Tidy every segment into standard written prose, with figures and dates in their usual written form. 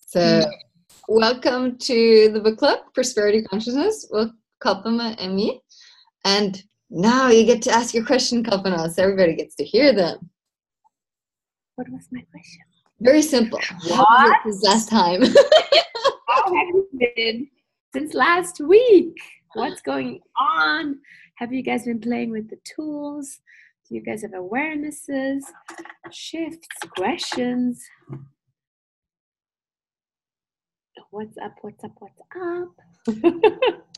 So, welcome to the book club, Prosperity Consciousness, with Kalpana and me. And now you get to ask your question, Kalpana, so everybody gets to hear them. What was my question? Very simple. What? Since last time? How have you been since last week? What's going on? Have you guys been playing with the tools? Do you guys have awarenesses, shifts, questions? What's up? What's up? What's up?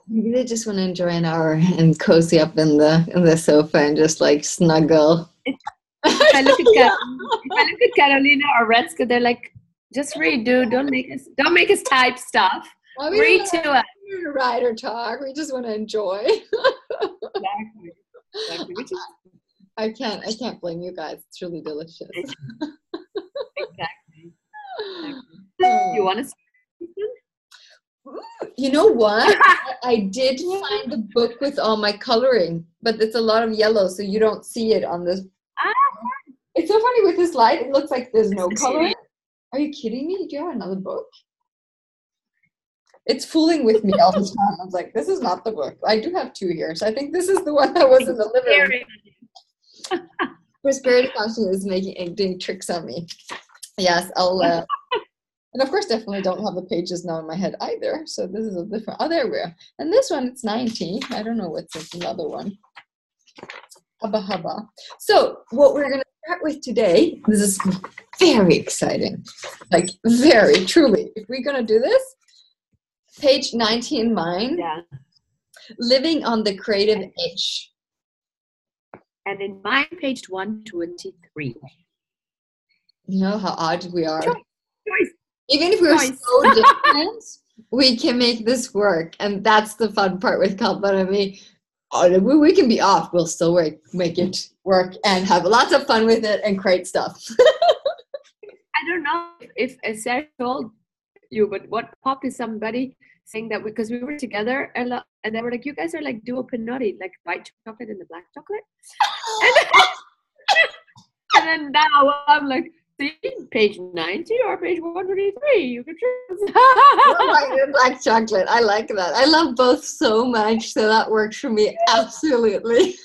Maybe they just want to enjoy an hour and cozy up in the sofa and just like snuggle. If I look at Carolina or Retska, they're like, just read, dude. Don't make us type stuff. Read to us. Write or talk. We just want to enjoy. Exactly. I can't blame you guys. It's really delicious. Exactly. You want to? You know what? I did find the book with all my coloring, but it's a lot of yellow, so you don't see it on this. It's so funny with this light. It looks like there's no color. Are you kidding me? Do you have another book? It's fooling with me all the time. I was like, this is not the book. I do have two here, so I think this is the one that was in the living room. Prosperity Consciousness is doing tricks on me. Yes, I'll. And of course, definitely don't have the pages now in my head either. So this is a different. Oh, there we are. And this one, it's 19. I don't know what's another one. Hubba hubba. So what we're going to start with today, this is very exciting. Like very, truly. If we're going to do this, page 19, mine. Yeah. Living on the creative edge. And in mine, page 123. You know how odd we are. Choice. Even if we're so different, we can make this work. And that's the fun part with Kalpana and me. We can be off. We'll still make it work and have lots of fun with it and create stuff. I don't know if Sarah told you, but what popped is somebody saying that because we were together and they were like, you guys are like duo pinotti, like white chocolate and the black chocolate. And then now I'm like, see, page 90 or page 123, you can choose. Black chocolate. I like that. I love both so much, so that works for me absolutely.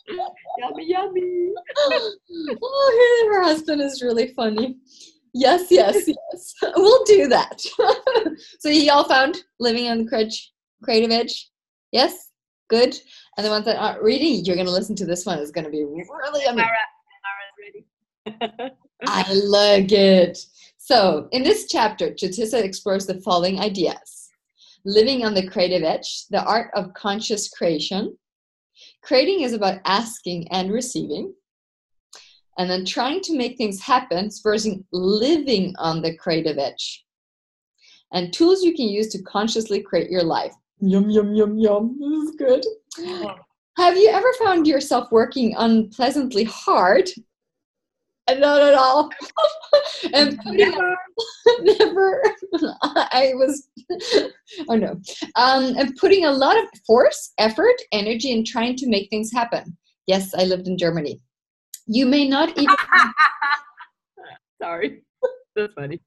Yummy, yummy. Oh, her husband is really funny. Yes. We'll do that. So y'all found Living on the Creative Edge? Yes? Good. And the ones that aren't reading, you're going to listen to this one. It's going to be really yummy. I like it. So in this chapter, Jatissa explores the following ideas. Living on the creative edge, the art of conscious creation. Creating is about asking and receiving. And then trying to make things happen versus living on the creative edge. And tools you can use to consciously create your life. Yum, yum, yum, yum. This is good. Oh. Have you ever found yourself working unpleasantly hard? Not at all. And never. And putting a lot of force, effort, energy in trying to make things happen. Yes, I lived in Germany. You may not even. Sorry, that's funny.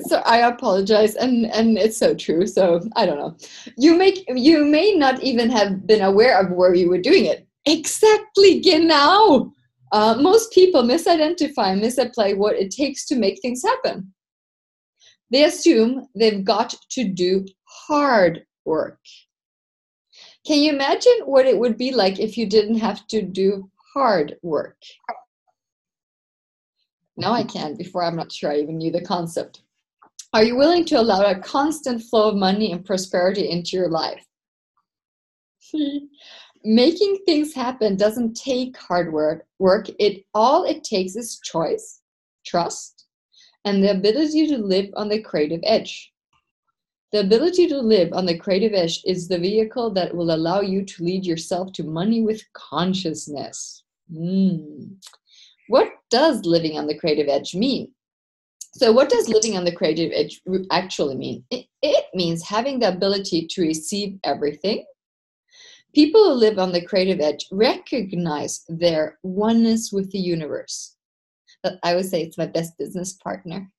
So I apologize, and it's so true. So I don't know. You may not even have been aware of where you were doing it. Exactly, genau. Most people misidentify, misapply what it takes to make things happen. They assume they've got to do hard work. Can you imagine what it would be like if you didn't have to do hard work? Now I can. Before, I'm not sure I even knew the concept. Are you willing to allow a constant flow of money and prosperity into your life? Making things happen doesn't take hard work. All it takes is choice, trust, and the ability to live on the creative edge. The ability to live on the creative edge is the vehicle that will allow you to lead yourself to money with consciousness. What does living on the creative edge mean? So what does living on the creative edge actually mean? It means having the ability to receive everything. People who live on the creative edge recognize their oneness with the universe. I would say it's my best business partner.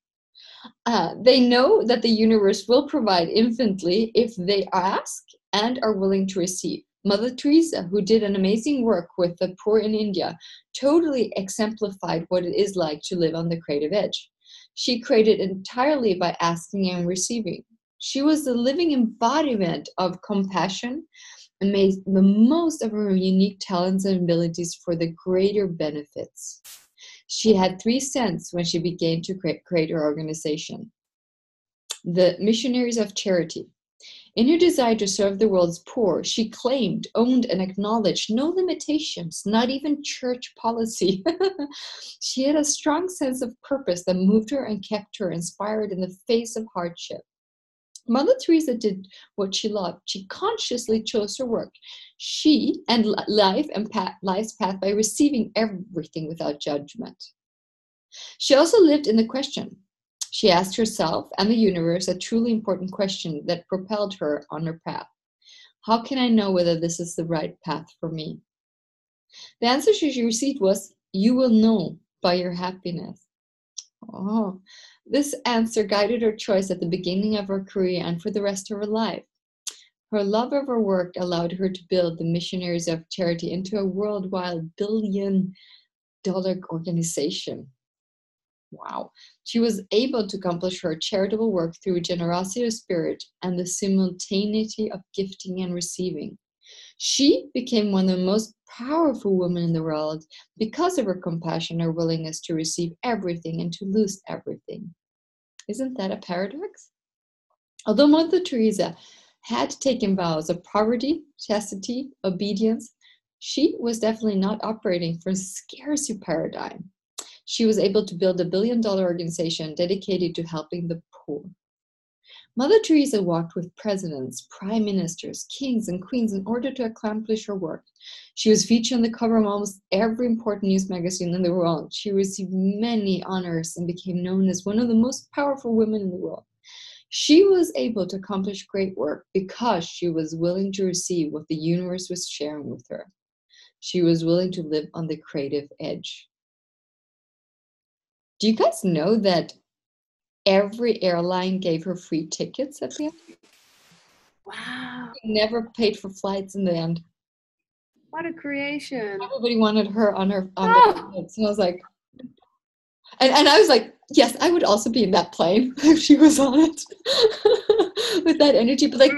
They know that the universe will provide infinitely if they ask and are willing to receive. Mother Teresa, who did an amazing work with the poor in India, totally exemplified what it is like to live on the creative edge. She created entirely by asking and receiving. She was the living embodiment of compassion and made the most of her unique talents and abilities for the greater benefits. She had 3 cents when she began to create her organization, the Missionaries of Charity. In her desire to serve the world's poor, she claimed, owned, and acknowledged no limitations, not even church policy. She had a strong sense of purpose that moved her and kept her inspired in the face of hardship. Mother Teresa did what she loved. She consciously chose her work. She and life's path by receiving everything without judgment. She also lived in the question. She asked herself and the universe a truly important question that propelled her on her path. How can I know whether this is the right path for me? The answer she received was, you will know by your happiness. Oh, this answer guided her choice at the beginning of her career and for the rest of her life. Her love of her work allowed her to build the Missionaries of Charity into a worldwide billion-dollar organization. Wow. She was able to accomplish her charitable work through generosity of spirit and the simultaneity of gifting and receiving. She became one of the most powerful women in the world because of her compassion, her willingness to receive everything and to lose everything. Isn't that a paradox? Although Mother Teresa had taken vows of poverty, chastity, obedience, she was definitely not operating from a scarcity paradigm. She was able to build a billion-dollar organization dedicated to helping the poor. Mother Teresa walked with presidents, prime ministers, kings, and queens in order to accomplish her work. She was featured on the cover of almost every important news magazine in the world. She received many honors and became known as one of the most powerful women in the world. She was able to accomplish great work because she was willing to receive what the universe was sharing with her. She was willing to live on the creative edge. Do you guys know that every airline gave her free tickets at the end? Wow. She never paid for flights in the end. What a creation. Everybody wanted her on their flights. And I was like, and I was like, yes, I would also be in that plane if she was on it with that energy. But like,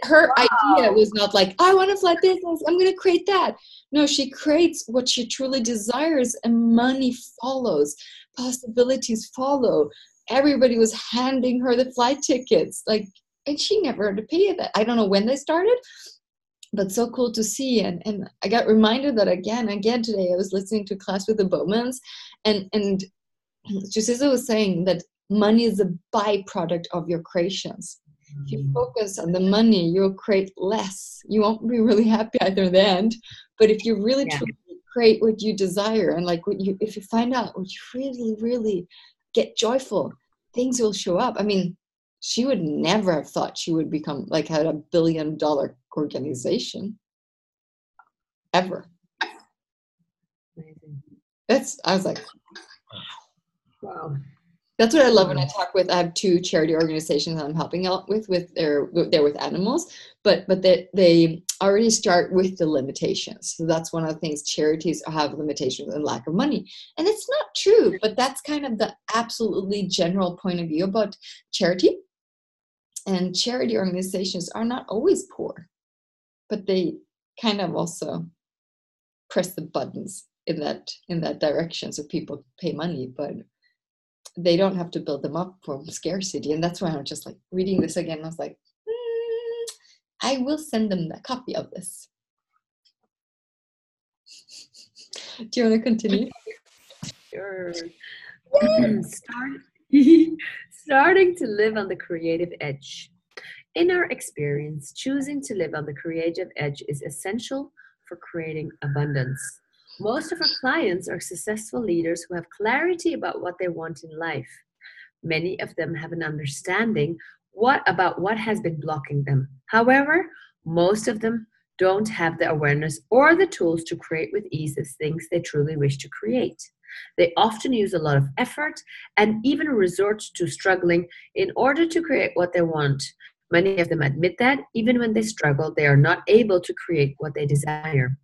her idea was not like, I want to fly business, I'm going to create that. No, she creates what she truly desires, and money follows. Possibilities follow. Everybody was handing her the flight tickets, like, and she never had to pay that. I don't know when they started, but so cool to see. And I got reminded that again today. I was listening to a class with the Bowmans, and Jusisa was saying that money is a byproduct of your creations. If you focus on the money, you'll create less. You won't be really happy either in the end. But if you really truly create what you desire, and like if you find out what you really, really get joyful, things will show up. I mean, she would never have thought she would become like had $1 billion organization ever. Amazing. I was like, wow. That's what I love when I talk with. I have 2 charity organizations I'm helping out with. They're with animals, but they already start with the limitations. So that's one of the things. Charities have limitations and lack of money, and it's not true. But that's kind of the absolutely general point of view about charity. And charity organizations are not always poor, but they kind of also press the buttons in that direction, so people pay money, but they don't have to build them up from scarcity. And that's why I'm just like reading this again. I was like, I will send them a copy of this. Do you want to continue? Sure. Starting to live on the creative edge. In our experience, choosing to live on the creative edge is essential for creating abundance. Most of our clients are successful leaders who have clarity about what they want in life. Many of them have an understanding about what has been blocking them. However, most of them don't have the awareness or the tools to create with ease the things they truly wish to create. They often use a lot of effort and even resort to struggling in order to create what they want. Many of them admit that even when they struggle, they are not able to create what they desire.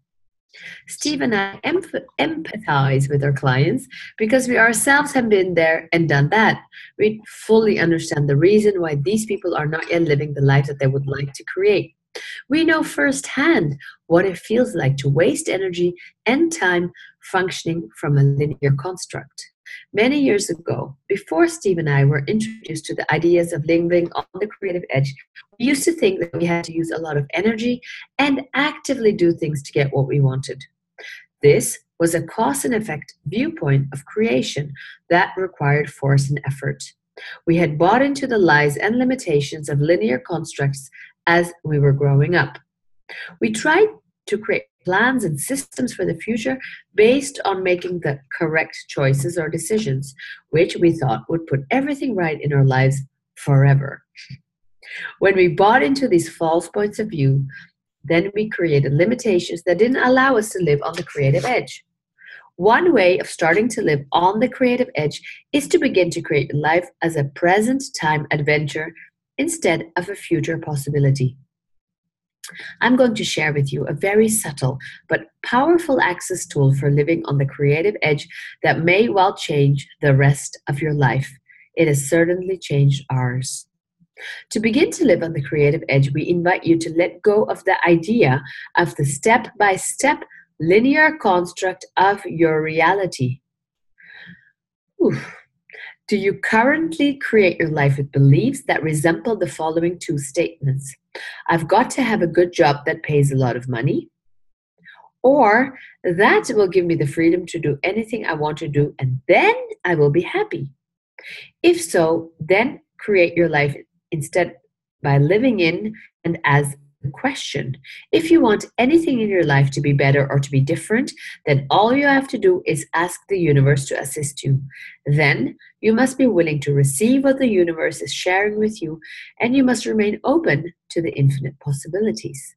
Steve and I empathize with our clients because we ourselves have been there and done that. We fully understand the reason why these people are not yet living the life that they would like to create. We know firsthand what it feels like to waste energy and time functioning from a linear construct. Many years ago, before Steve and I were introduced to the ideas of living on the creative edge, we used to think that we had to use a lot of energy and actively do things to get what we wanted. This was a cause and effect viewpoint of creation that required force and effort. We had bought into the lies and limitations of linear constructs as we were growing up. We tried to create plans and systems for the future based on making the correct choices or decisions, which we thought would put everything right in our lives forever. When we bought into these false points of view, then we created limitations that didn't allow us to live on the creative edge. One way of starting to live on the creative edge is to begin to create life as a present time adventure instead of a future possibility. I'm going to share with you a very subtle but powerful access tool for living on the creative edge that may well change the rest of your life. It has certainly changed ours. To begin to live on the creative edge, we invite you to let go of the idea of the step-by-step linear construct of your reality. Oof. Do you currently create your life with beliefs that resemble the following two statements? I've got to have a good job that pays a lot of money, or that will give me the freedom to do anything I want to do, and then I will be happy. If so, then create your life instead by living in and as a question. If you want anything in your life to be better or to be different, then all you have to do is ask the universe to assist you. Then you must be willing to receive what the universe is sharing with you, and you must remain open to the infinite possibilities.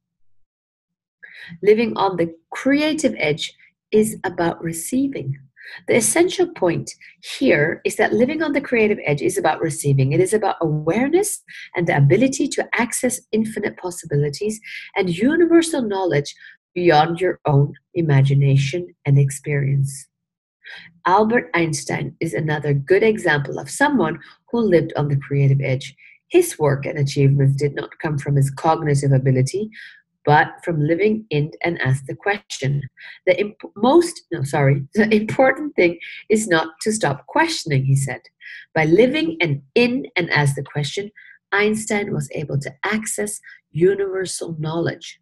Living on the creative edge is about receiving. The essential point here is that living on the creative edge is about receiving. It is about awareness and the ability to access infinite possibilities and universal knowledge beyond your own imagination and experience. Albert Einstein is another good example of someone who lived on the creative edge. His work and achievements did not come from his cognitive ability, but from living in and as the question. The important thing is not to stop questioning, he said. By living in and as the question, Einstein was able to access universal knowledge.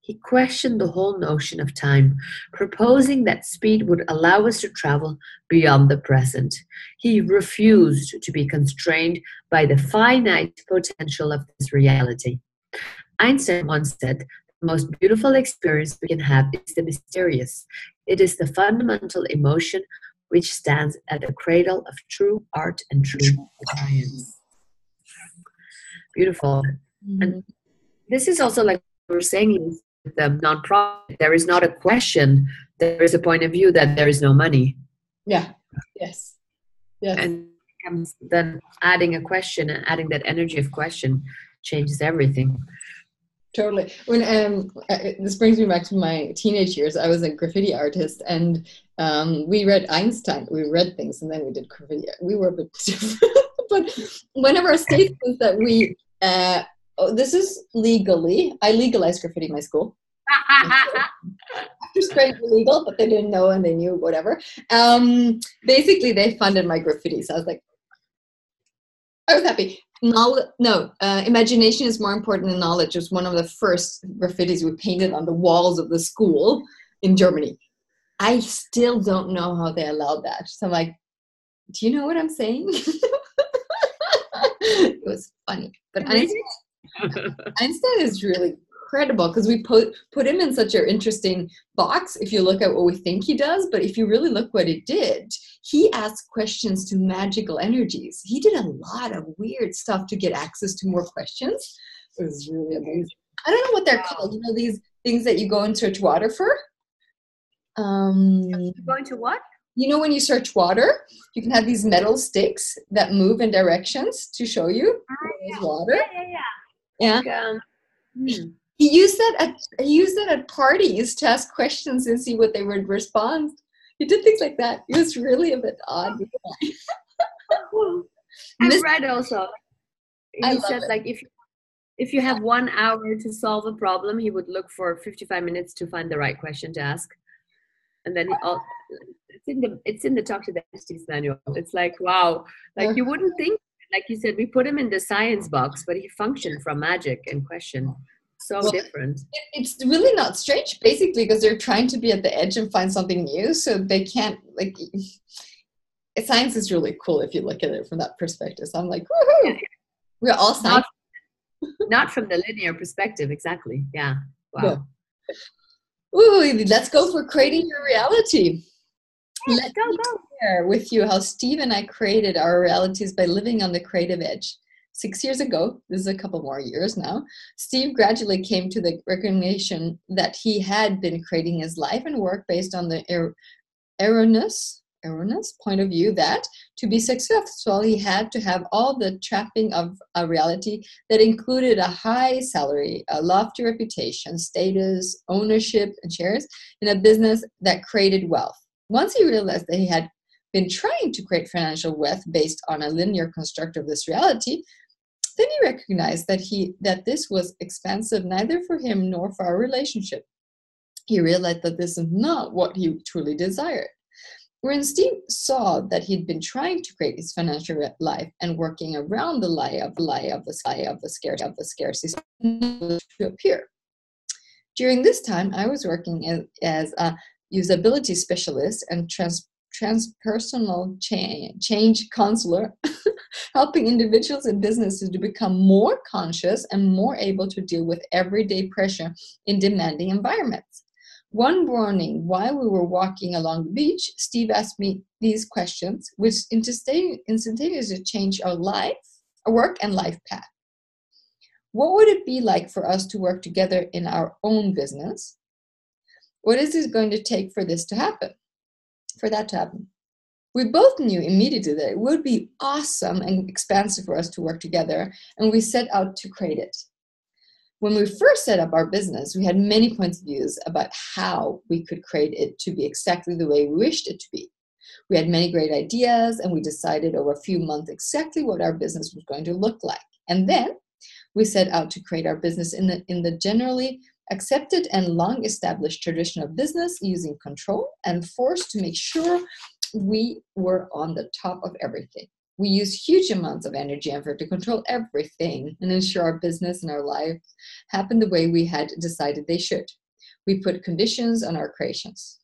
He questioned the whole notion of time, proposing that speed would allow us to travel beyond the present. He refused to be constrained by the finite potential of this reality. Einstein once said, the most beautiful experience we can have is the mysterious. It is the fundamental emotion which stands at the cradle of true art and true science. Beautiful. Mm-hmm. And this is also like we were saying with the nonprofit, there is not a question, there is a point of view that there is no money. Yeah. Yes. Yes. And then adding a question and adding that energy of question changes everything. Totally. When this brings me back to my teenage years. I was a graffiti artist, and we read Einstein. We read things, and then we did graffiti. We were a bit different, but one of our statements that we this is legally. I legalized graffiti in my school. After spraying illegal, but they didn't know and they knew whatever. Basically, they funded my graffiti, so I was like, I was happy. Imagination is more important than knowledge. It was one of the first graffitis we painted on the walls of the school in Germany. I still don't know how they allowed that. So I'm like, do you know what I'm saying? It was funny. But Einstein is really incredible because we put him in such an interesting box if you look at what we think he does, but if you really look what he did, he asked questions to magical energies. He did a lot of weird stuff to get access to more questions. It was really amazing. I don't know what they're called. You know, these things that you go and search water for? Going to what? you know, when you search water, you can have these metal sticks that move in directions to show you there's water. Yeah. Like, He used that at parties to ask questions and see what they would respond. He did things like that. It was really a bit odd. I've read also. I He love said it. like if you have 1 hour to solve a problem, he would look for 55 minutes to find the right question to ask. And then it's in the Talk to the Entities manual. It's like, wow, like you wouldn't think, like you said, we put him in the science box, but he functioned from magic and question. So different. It's really not strange, basically, because they're trying to be at the edge and find something new, so they can't, like, science is really cool if you look at it from that perspective. So I'm like, woohoo! We're all science. Not from the linear perspective, exactly. Yeah. Wow. Yeah. Ooh, let's go for creating your reality. Let me share with you how Steve and I created our realities by living on the creative edge. 6 years ago, this is a couple more years now, Steve gradually came to the recognition that he had been creating his life and work based on the erroneous point of view that to be successful, he had to have all the trapping of a reality that included a high salary, a lofty reputation, status, ownership, and shares in a business that created wealth. Once he realized that he had been trying to create financial wealth based on a linear construct of this reality, then he recognized that this was expensive neither for him nor for our relationship. He realized that this is not what he truly desired. When Steve saw that he'd been trying to create his financial life and working around the lie of the scarcity to appear. During this time, I was working as a usability specialist and transpersonal change counselor, helping individuals and businesses to become more conscious and more able to deal with everyday pressure in demanding environments. One morning, while we were walking along the beach, Steve asked me these questions, which instantaneously changed our work and life path. What would it be like for us to work together in our own business? What is it going to take for that to happen? We both knew immediately that it would be awesome and expansive for us to work together, and we set out to create it. When we first set up our business, we had many points of views about how we could create it to be exactly the way we wished it to be. We had many great ideas, and we decided over a few months exactly what our business was going to look like. And then we set out to create our business in the generally accepted and long-established tradition of business, using control and force to make sure we were on the top of everything. We use huge amounts of energy and effort to control everything and ensure our business and our lives happen the way we had decided they should. We put conditions on our creations.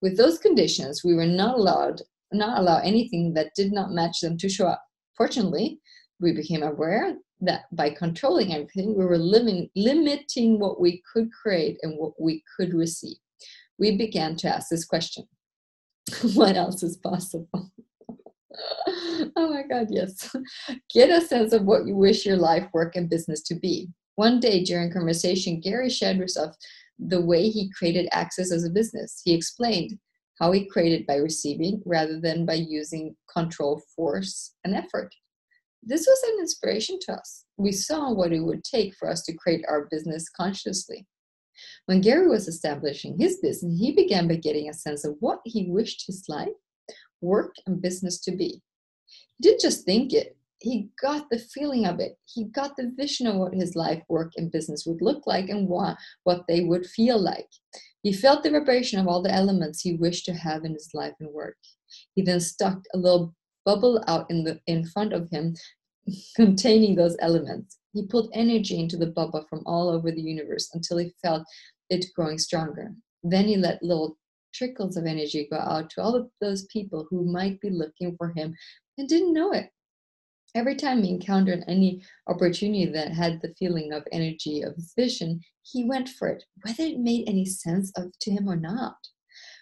With those conditions, we were not allow anything that did not match them to show up. Fortunately, we became aware that by controlling everything, we were limiting what we could create and what we could receive. We began to ask this question: what else is possible? Oh my God, yes. Get a sense of what you wish your life, work, and business to be. One day during conversation, Gary shared with us the way he created access as a business. He explained how he created by receiving rather than by using control, force, and effort. This was an inspiration to us. We saw what it would take for us to create our business consciously. When Gary was establishing his business, he began by getting a sense of what he wished his life, work, and business to be. He didn't just think it, he got the feeling of it. He got the vision of what his life, work, and business would look like and what they would feel like. He felt the vibration of all the elements he wished to have in his life and work. He then stuck a little bubble out in front of him containing those elements. He pulled energy into the bubble from all over the universe until he felt it growing stronger. Then he let little trickles of energy go out to all of those people who might be looking for him and didn't know it. Every time he encountered any opportunity that had the feeling of energy of his vision, he went for it, whether it made any sense to him or not.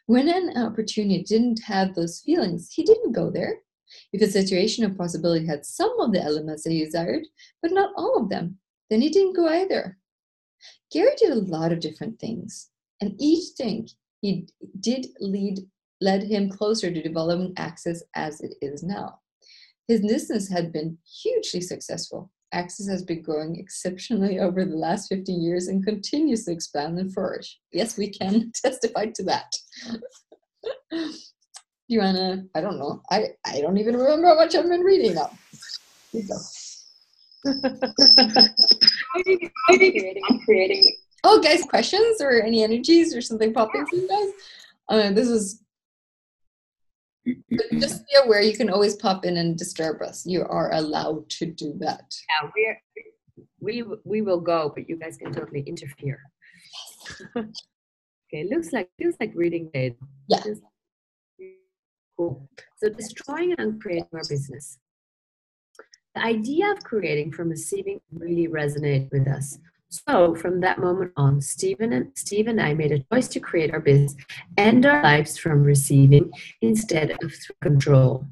When an opportunity didn't have those feelings, he didn't go there. If a situation or possibility had some of the elements that he desired, but not all of them, then he didn't go either. Gary did a lot of different things, and each thing he did lead led him closer to developing Access as it is now. His business had been hugely successful. Access has been growing exceptionally over the last 50 years and continues to expand and flourish. Yes, we can testify to that. You wanna, I don't know. I don't even remember how much I've been reading now. Here you go. I'm creating. Oh, guys, questions or any energies or something popping for you guys? This is, just be aware you can always pop in and disturb us. You are allowed to do that. Yeah, we will go, but you guys can totally interfere. Okay, feels like reading day. Yeah. Cool. So destroying and uncreating our business. The idea of creating from receiving really resonated with us. So from that moment on, Steve and I made a choice to create our business and our lives from receiving instead of through control.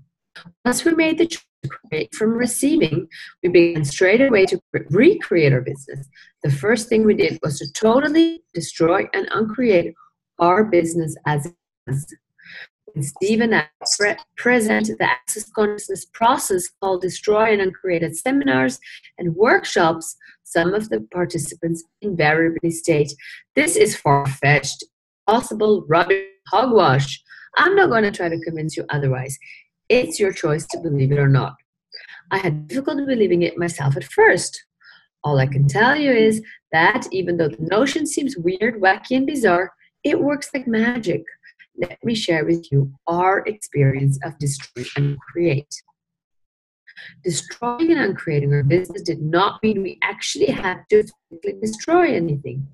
Once we made the choice to create from receiving, we began straight away to recreate our business. The first thing we did was to totally destroy and uncreate our business as it was. When Steve and I present the Access Consciousness process called Destroy and Uncreate at seminars and workshops, some of the participants invariably state, "This is far-fetched, possible, rubbish, hogwash. I'm not going to try to convince you otherwise. It's your choice to believe it or not." I had difficulty believing it myself at first. All I can tell you is that even though the notion seems weird, wacky, and bizarre, it works like magic. Let me share with you our experience of destroy and create. Destroying and uncreating our business did not mean we actually had to physically destroy anything.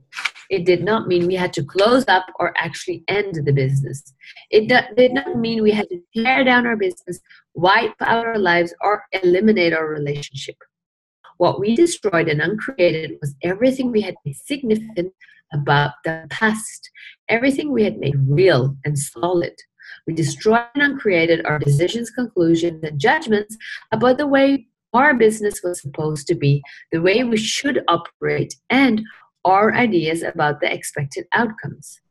It did not mean we had to close up or actually end the business. It did not mean we had to tear down our business, wipe out our lives, or eliminate our relationship. What we destroyed and uncreated was everything we had made significant about the past, everything we had made real and solid. We destroyed and uncreated our decisions, conclusions, and judgments about the way our business was supposed to be, the way we should operate, and our ideas about the expected outcomes.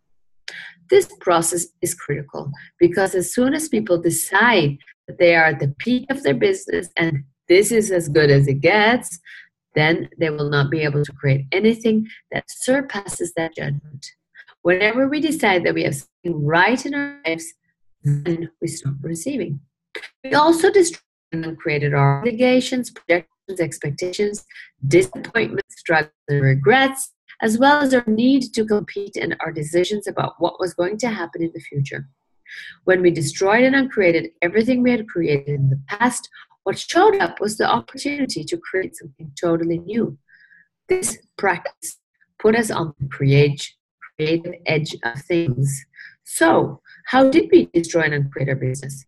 This process is critical because as soon as people decide that they are at the peak of their business and this is as good as it gets, then they will not be able to create anything that surpasses that judgment. Whenever we decide that we have something right in our lives, then we stop receiving. We also destroyed and created our obligations, projections, expectations, disappointments, struggles, and regrets, as well as our need to compete and our decisions about what was going to happen in the future. When we destroyed and uncreated everything we had created in the past, what showed up was the opportunity to create something totally new. This practice put us on the creative edge of things. So, how did we destroy and uncreate our business?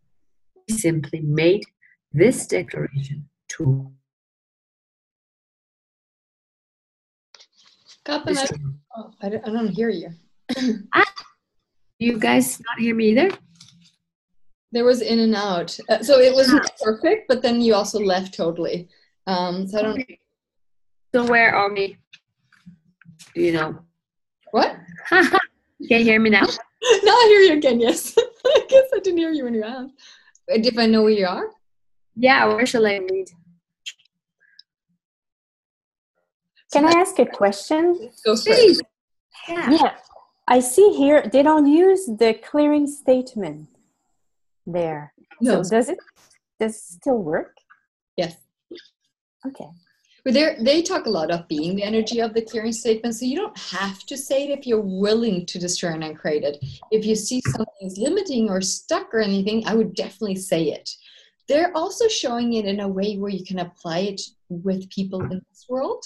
We simply made this declaration to Kalpana, I don't hear you. You guys not hear me either? There was in and out. So it wasn't perfect, but then you also left totally. So I don't. So where are we? Do you know? What? Can you hear me now? Now I hear you again, yes. I guess I didn't hear you when you asked. If I know where you are? Yeah, where shall I read? Can I ask a question? Go for it. Yeah. I see here they don't use the clearing statement there. No. So does it still work? Yes. Okay. But they talk a lot of being the energy of the clearing statement, so you don't have to say it if you're willing to destroy and uncreate it. If you see something is limiting or stuck or anything, I would definitely say it. They're also showing it in a way where you can apply it with people in this world.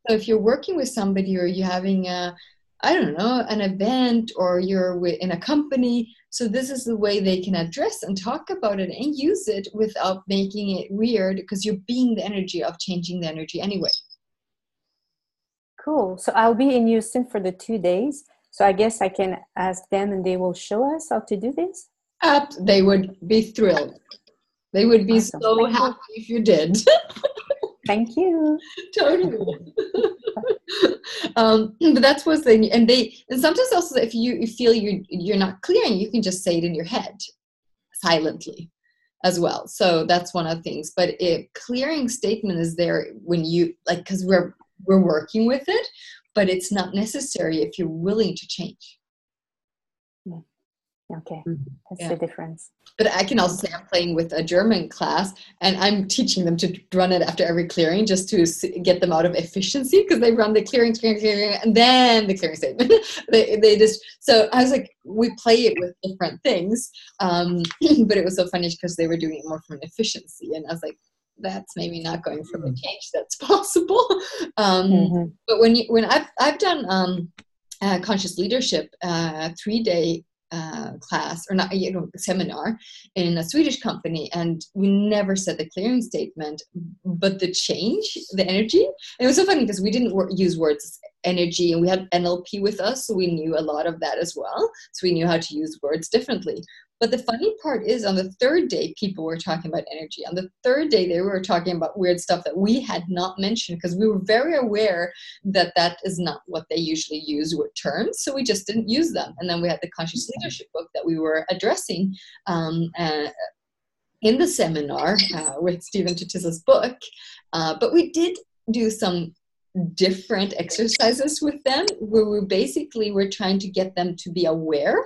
So if you're working with somebody or you're having an event or you're in a company, so this is the way they can address and talk about it and use it without making it weird because you're being the energy of changing the energy anyway. Cool. So I'll be in Houston for the 2 days. So I guess I can ask them and they will show us how to do this? They would be thrilled. They would be Awesome. so happy if you did. Thank you. Totally. But that's what's the, and sometimes also if you feel you're not clearing, you can just say it in your head silently as well. So that's one of the things. But a clearing statement is there when you like, because we're working with it, but it's not necessary if you're willing to change. Okay, that's Yeah. the difference. But I can also say I'm playing with a German class, and I'm teaching them to run it after every clearing just to get them out of efficiency, because they run the clearing, and then the clearing statement. they just, so I was like, we play it with different things, but it was so funny because they were doing it more from an efficiency, and I was like, that's maybe not going for the change that's possible. But when I've done conscious leadership 3-day class, or not, seminar in a Swedish company, and we never said the clearing statement, but the change, the energy. And it was so funny because we didn't use words energy, and we had NLP with us, so we knew a lot of that as well, so we knew how to use words differently. But the funny part is, on the 3rd day, people were talking about energy. On the 3rd day, they were talking about weird stuff that we had not mentioned, because we were very aware that that is not what they usually use with terms. So we just didn't use them. And then we had the conscious leadership book that we were addressing in the seminar with Stephen Tutisa's book. But we did do some different exercises with them, where we basically were trying to get them to be aware.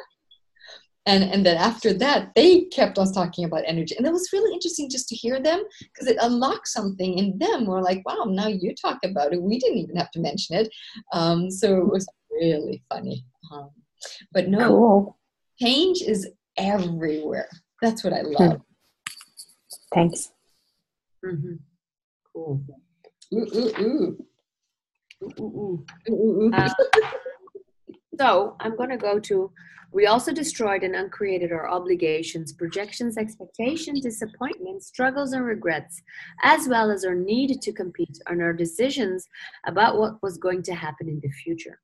And then after that, they kept on talking about energy. And it was really interesting just to hear them, because it unlocked something in them. We're like, wow, now you talk about it. We didn't even have to mention it. So it was really funny. But no, cool. Change is everywhere. That's what I love. Thanks. Cool. So I'm going to go to, we also destroyed and uncreated our obligations, projections, expectations, disappointments, struggles, and regrets, as well as our need to compete and our decisions about what was going to happen in the future.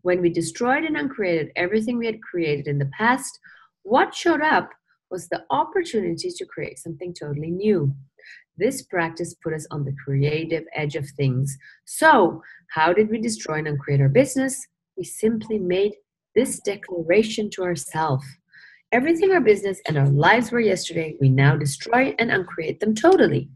When we destroyed and uncreated everything we had created in the past, what showed up was the opportunity to create something totally new. This practice put us on the creative edge of things. So, how did we destroy and uncreate our business? We simply made this declaration to ourselves. Everything our business and our lives were yesterday, we now destroy and uncreate them totally.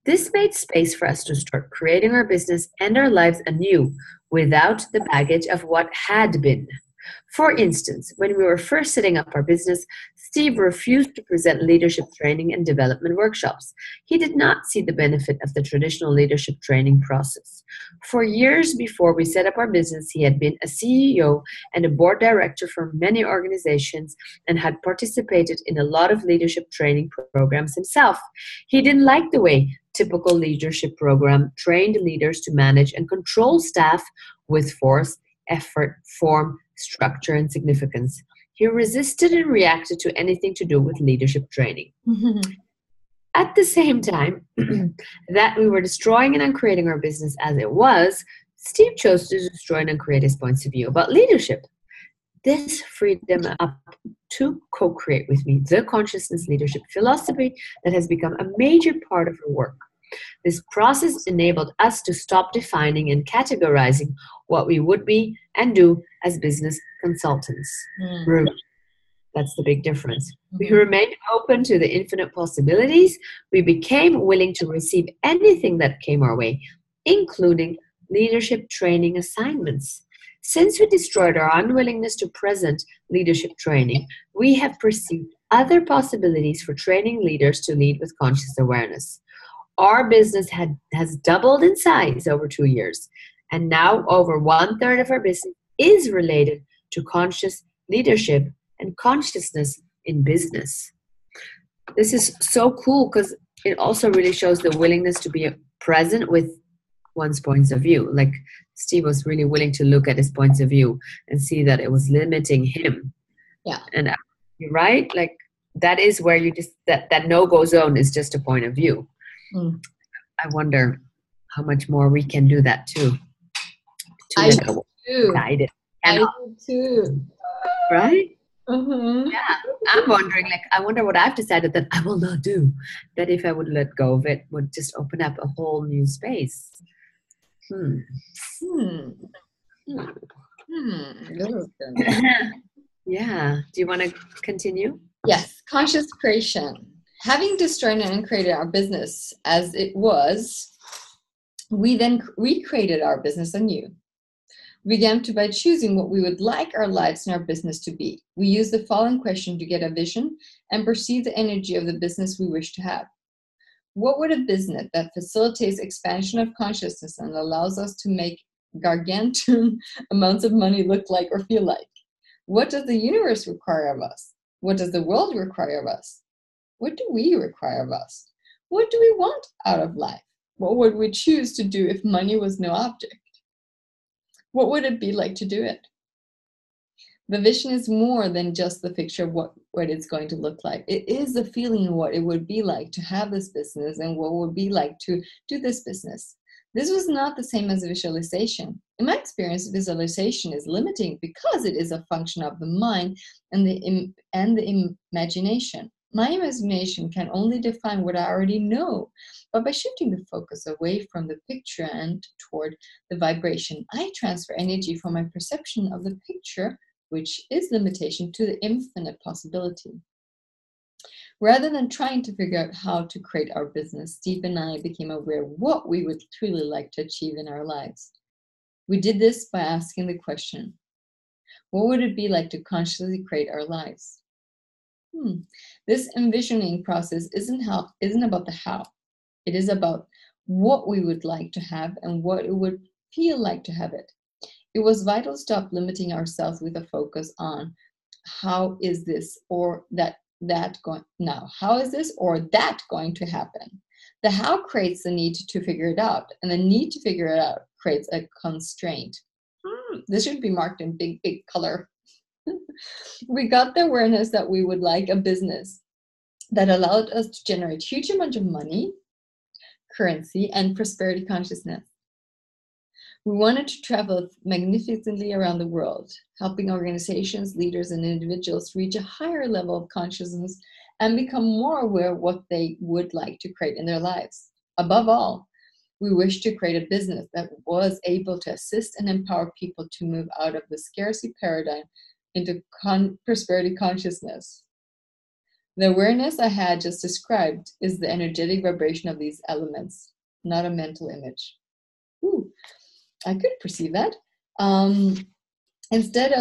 This made space for us to start creating our business and our lives anew, without the baggage of what had been. For instance, when we were first setting up our business, Steve refused to present leadership training and development workshops. He did not see the benefit of the traditional leadership training process. For years before we set up our business, he had been a CEO and a board director for many organizations and had participated in a lot of leadership training programs himself. He didn't like the way typical leadership program trained leaders to manage and control staff with force, effort, form, structure, and significance. He resisted and reacted to anything to do with leadership training. At the same time that we were destroying and uncreating our business as it was, Steve chose to destroy and uncreate his points of view about leadership. This freed them up to co-create with me the consciousness leadership philosophy that has become a major part of our work. This process enabled us to stop defining and categorizing what we would be and do as business consultants. That's the big difference. We remained open to the infinite possibilities. We became willing to receive anything that came our way, including leadership training assignments. Since we destroyed our unwillingness to present leadership training, we have pursued other possibilities for training leaders to lead with conscious awareness. Our business has doubled in size over 2 years, and now over 1/3 of our business is related to conscious leadership and consciousness in business. This is so cool because it also really shows the willingness to be present with one's points of view. Like Steve was really willing to look at his points of view and see that it was limiting him. Yeah. And you're right, like that is where you just, that no-go zone is just a point of view. I wonder how much more we can do that too. I do too. Guide it. I do too. Right? Mm-hmm. Yeah, I'm wondering, like, I wonder what I've decided that I will not do. That if I would let go of it, would just open up a whole new space. Hmm. Hmm. Hmm. This is good. Yeah. Do you want to continue? Yes, conscious creation. Having destroyed and created our business as it was, we then recreated our business anew. We began by choosing what we would like our lives and our business to be. We used the following question to get a vision and perceive the energy of the business we wish to have. What would a business that facilitates expansion of consciousness and allows us to make gargantuan amounts of money look like or feel like? What does the universe require of us? What does the world require of us? What do we require of us? What do we want out of life? What would we choose to do if money was no object? What would it be like to do it? The vision is more than just the picture of what it's going to look like. It is the feeling of what it would be like to have this business and what it would be like to do this business. This was not the same as visualization. In my experience, visualization is limiting because it is a function of the mind and the imagination. My imagination can only define what I already know, but by shifting the focus away from the picture and toward the vibration, I transfer energy from my perception of the picture, which is limitation, to the infinite possibility. Rather than trying to figure out how to create our business, Steve and I became aware of what we would truly like to achieve in our lives. We did this by asking the question, what would it be like to consciously create our lives? This envisioning process isn't about the how. It is about what we would like to have and what it would feel like to have it. It was vital to stop limiting ourselves with a focus on how is this or that going now? How is this or that going to happen? The how creates the need to figure it out, and the need to figure it out creates a constraint. This should be marked in big color. We got the awareness that we would like a business that allowed us to generate huge amounts of money, currency, and prosperity consciousness. We wanted to travel magnificently around the world, helping organizations, leaders, and individuals reach a higher level of consciousness and become more aware of what they would like to create in their lives. Above all, we wished to create a business that was able to assist and empower people to move out of the scarcity paradigm into prosperity consciousness. The awareness I had just described is the energetic vibration of these elements, not a mental image. I could perceive that. Instead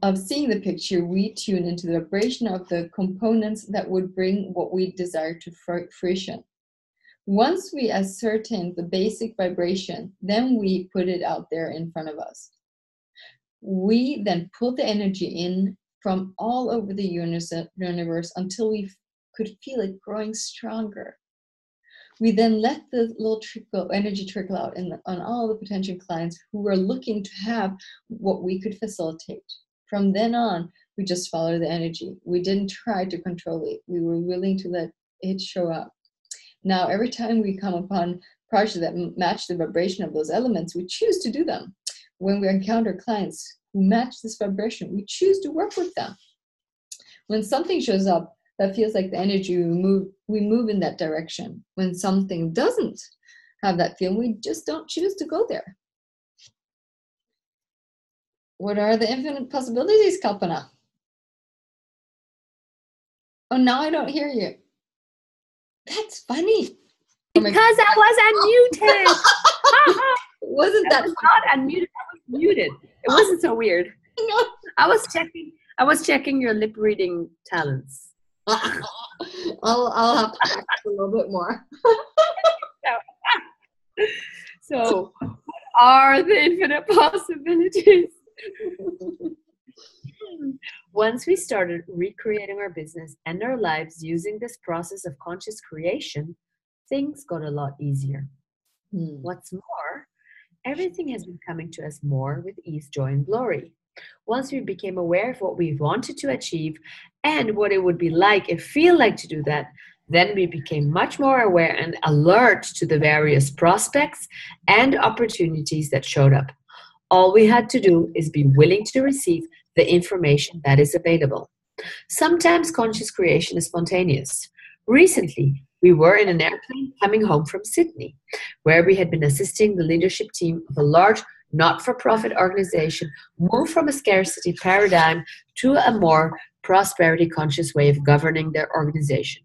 of seeing the picture, we tune into the vibration of the components that would bring what we desire to fruition. Once we ascertain the basic vibration, then we put it out there in front of us. We then pull the energy in from all over the universe until we could feel it growing stronger. We then let the little energy trickle out on all the potential clients who were looking to have what we could facilitate. From then on, we just followed the energy. We didn't try to control it. We were willing to let it show up. Now, every time we come upon projects that match the vibration of those elements, we choose to do them. When we encounter clients who match this vibration, we choose to work with them. When something shows up that feels like the energy we move in that direction. When something doesn't have that feeling, we just don't choose to go there. What are the infinite possibilities, Kalpana? Oh, now I don't hear you. That's funny. Because I was unmuted. Wasn't that? I was not unmuted. I was muted. It wasn't so weird. No. I was checking your lip reading talents. I'll have to practice a little bit more. So, what are the infinite possibilities? Once we started recreating our business and our lives using this process of conscious creation, things got a lot easier. What's more, everything has been coming to us more with ease, joy, and glory. Once we became aware of what we wanted to achieve and what it would be like and feel like to do that, then we became much more aware and alert to the various prospects and opportunities that showed up. All we had to do is be willing to receive the information that is available. Sometimes conscious creation is spontaneous. Recently, we were in an airplane coming home from Sydney, where we had been assisting the leadership team of a large not-for-profit organization move from a scarcity paradigm to a more prosperity-conscious way of governing their organization.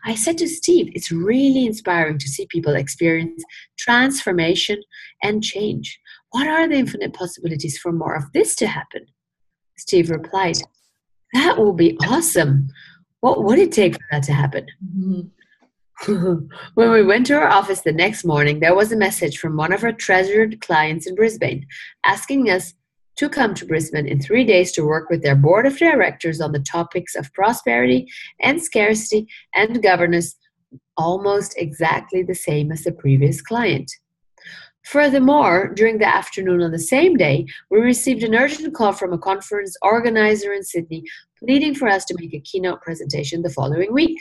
I said to Steve, it's really inspiring to see people experience transformation and change. What are the infinite possibilities for more of this to happen? Steve replied, that will be awesome. What would it take for that to happen? When we went to our office the next morning, there was a message from one of our treasured clients in Brisbane asking us to come to Brisbane in 3 days to work with their board of directors on the topics of prosperity and scarcity and governance, almost exactly the same as the previous client. Furthermore, during the afternoon on the same day, we received an urgent call from a conference organizer in Sydney pleading for us to make a keynote presentation the following week.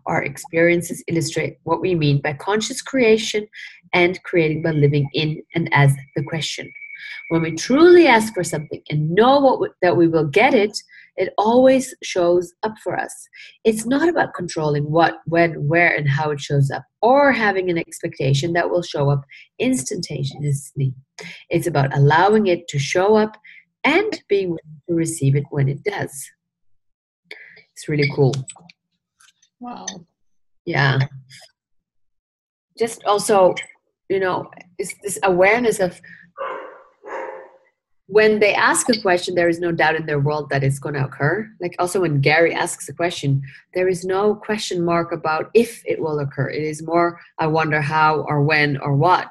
Our experiences illustrate what we mean by conscious creation and creating by living in and as the question. When we truly ask for something and know that we will get it, it always shows up for us. It's not about controlling what, when, where, and how it shows up, or having an expectation that will show up instantaneously. It's about allowing it to show up and being willing to receive it when it does. It's really cool. Wow. Yeah. Just also, it's this awareness of when they ask a question, there is no doubt in their world that it's going to occur. Like also when Gary asks a question, there is no question mark about if it will occur. It is more, I wonder how or when or what.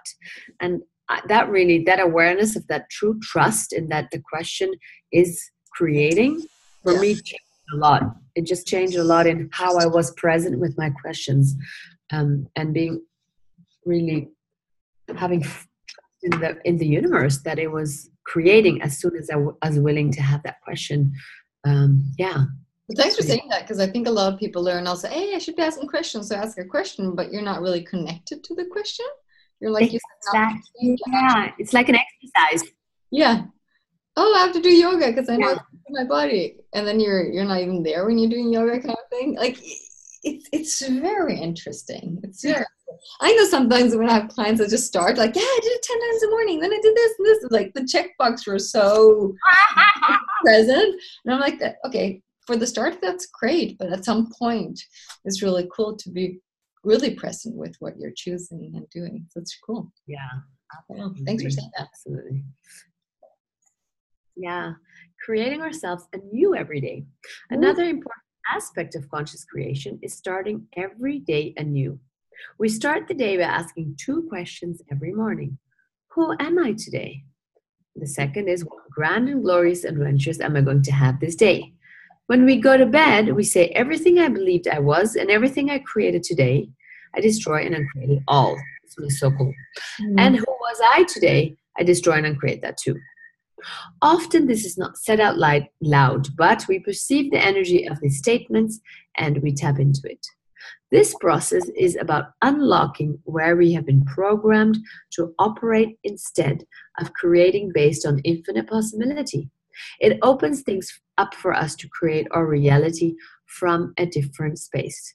And that awareness of that true trust in that the question is creating, for me, changed a lot. It just changed a lot in how I was present with my questions, and being really having in the universe that it was creating as soon as I was willing to have that question. Well, thanks for saying that, because I think a lot of people learn also, hey, I should be asking questions, so ask a question, but you're not really connected to the question. You're like, it's like an exercise. Yeah. Oh, I have to do yoga because I know it's my body, and then you're not even there when you're doing yoga, kind of thing. Like it's very interesting. I know sometimes when I have clients that just start like, yeah, I did it 10 times in the morning, then I did this and this. Like the checkbox were so present. And I'm like, okay, for the start, that's great. But at some point, it's really cool to be really present with what you're choosing and doing. So it's cool. Yeah. Well, thanks for saying that. Absolutely. Yeah. Creating ourselves anew every day. Another important aspect of conscious creation is starting every day anew. We start the day by asking 2 questions every morning. Who am I today? The second is, what grand and glorious adventures am I going to have this day? When we go to bed, we say, everything I believed I was and everything I created today, I destroy and uncreate it all. This one is so cool. And who was I today? I destroy and uncreate that too. Often this is not said out loud, but we perceive the energy of these statements and we tap into it. This process is about unlocking where we have been programmed to operate instead of creating based on infinite possibility. It opens things up for us to create our reality from a different space.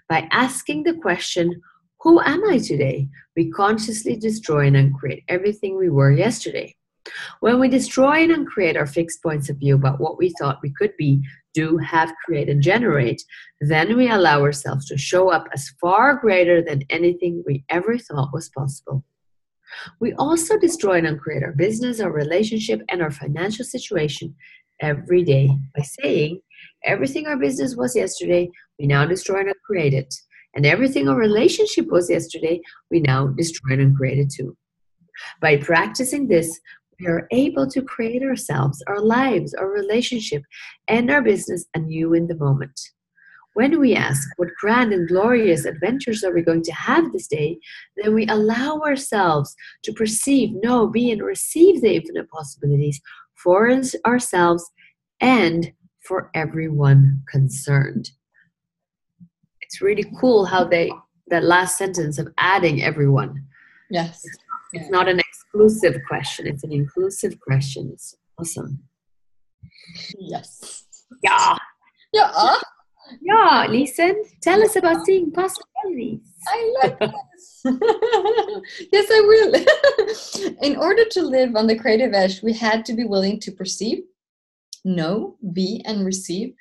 By asking the question, who am I today? We consciously destroy and uncreate everything we were yesterday. When we destroy and uncreate our fixed points of view about what we thought we could be, do, have, create, and generate, then we allow ourselves to show up as far greater than anything we ever thought was possible. We also destroy and uncreate our business, our relationship, and our financial situation every day by saying, everything our business was yesterday, we now destroy and uncreate it. And everything our relationship was yesterday, we now destroy and uncreate it too. By practicing this, we are able to create ourselves, our lives, our relationship, and our business anew in the moment. When we ask, what grand and glorious adventures are we going to have this day, then we allow ourselves to perceive, know, be, and receive the infinite possibilities for ourselves and for everyone concerned. It's really cool how that last sentence of adding everyone. Yes. It's not an exclusive question. It's an inclusive question. It's Awesome. Yes. Yeah. Yeah. Yeah, Lisen, tell us about seeing possibilities. I like this. Yes, I will. In order to live on the creative edge, we had to be willing to perceive, know, be, and receive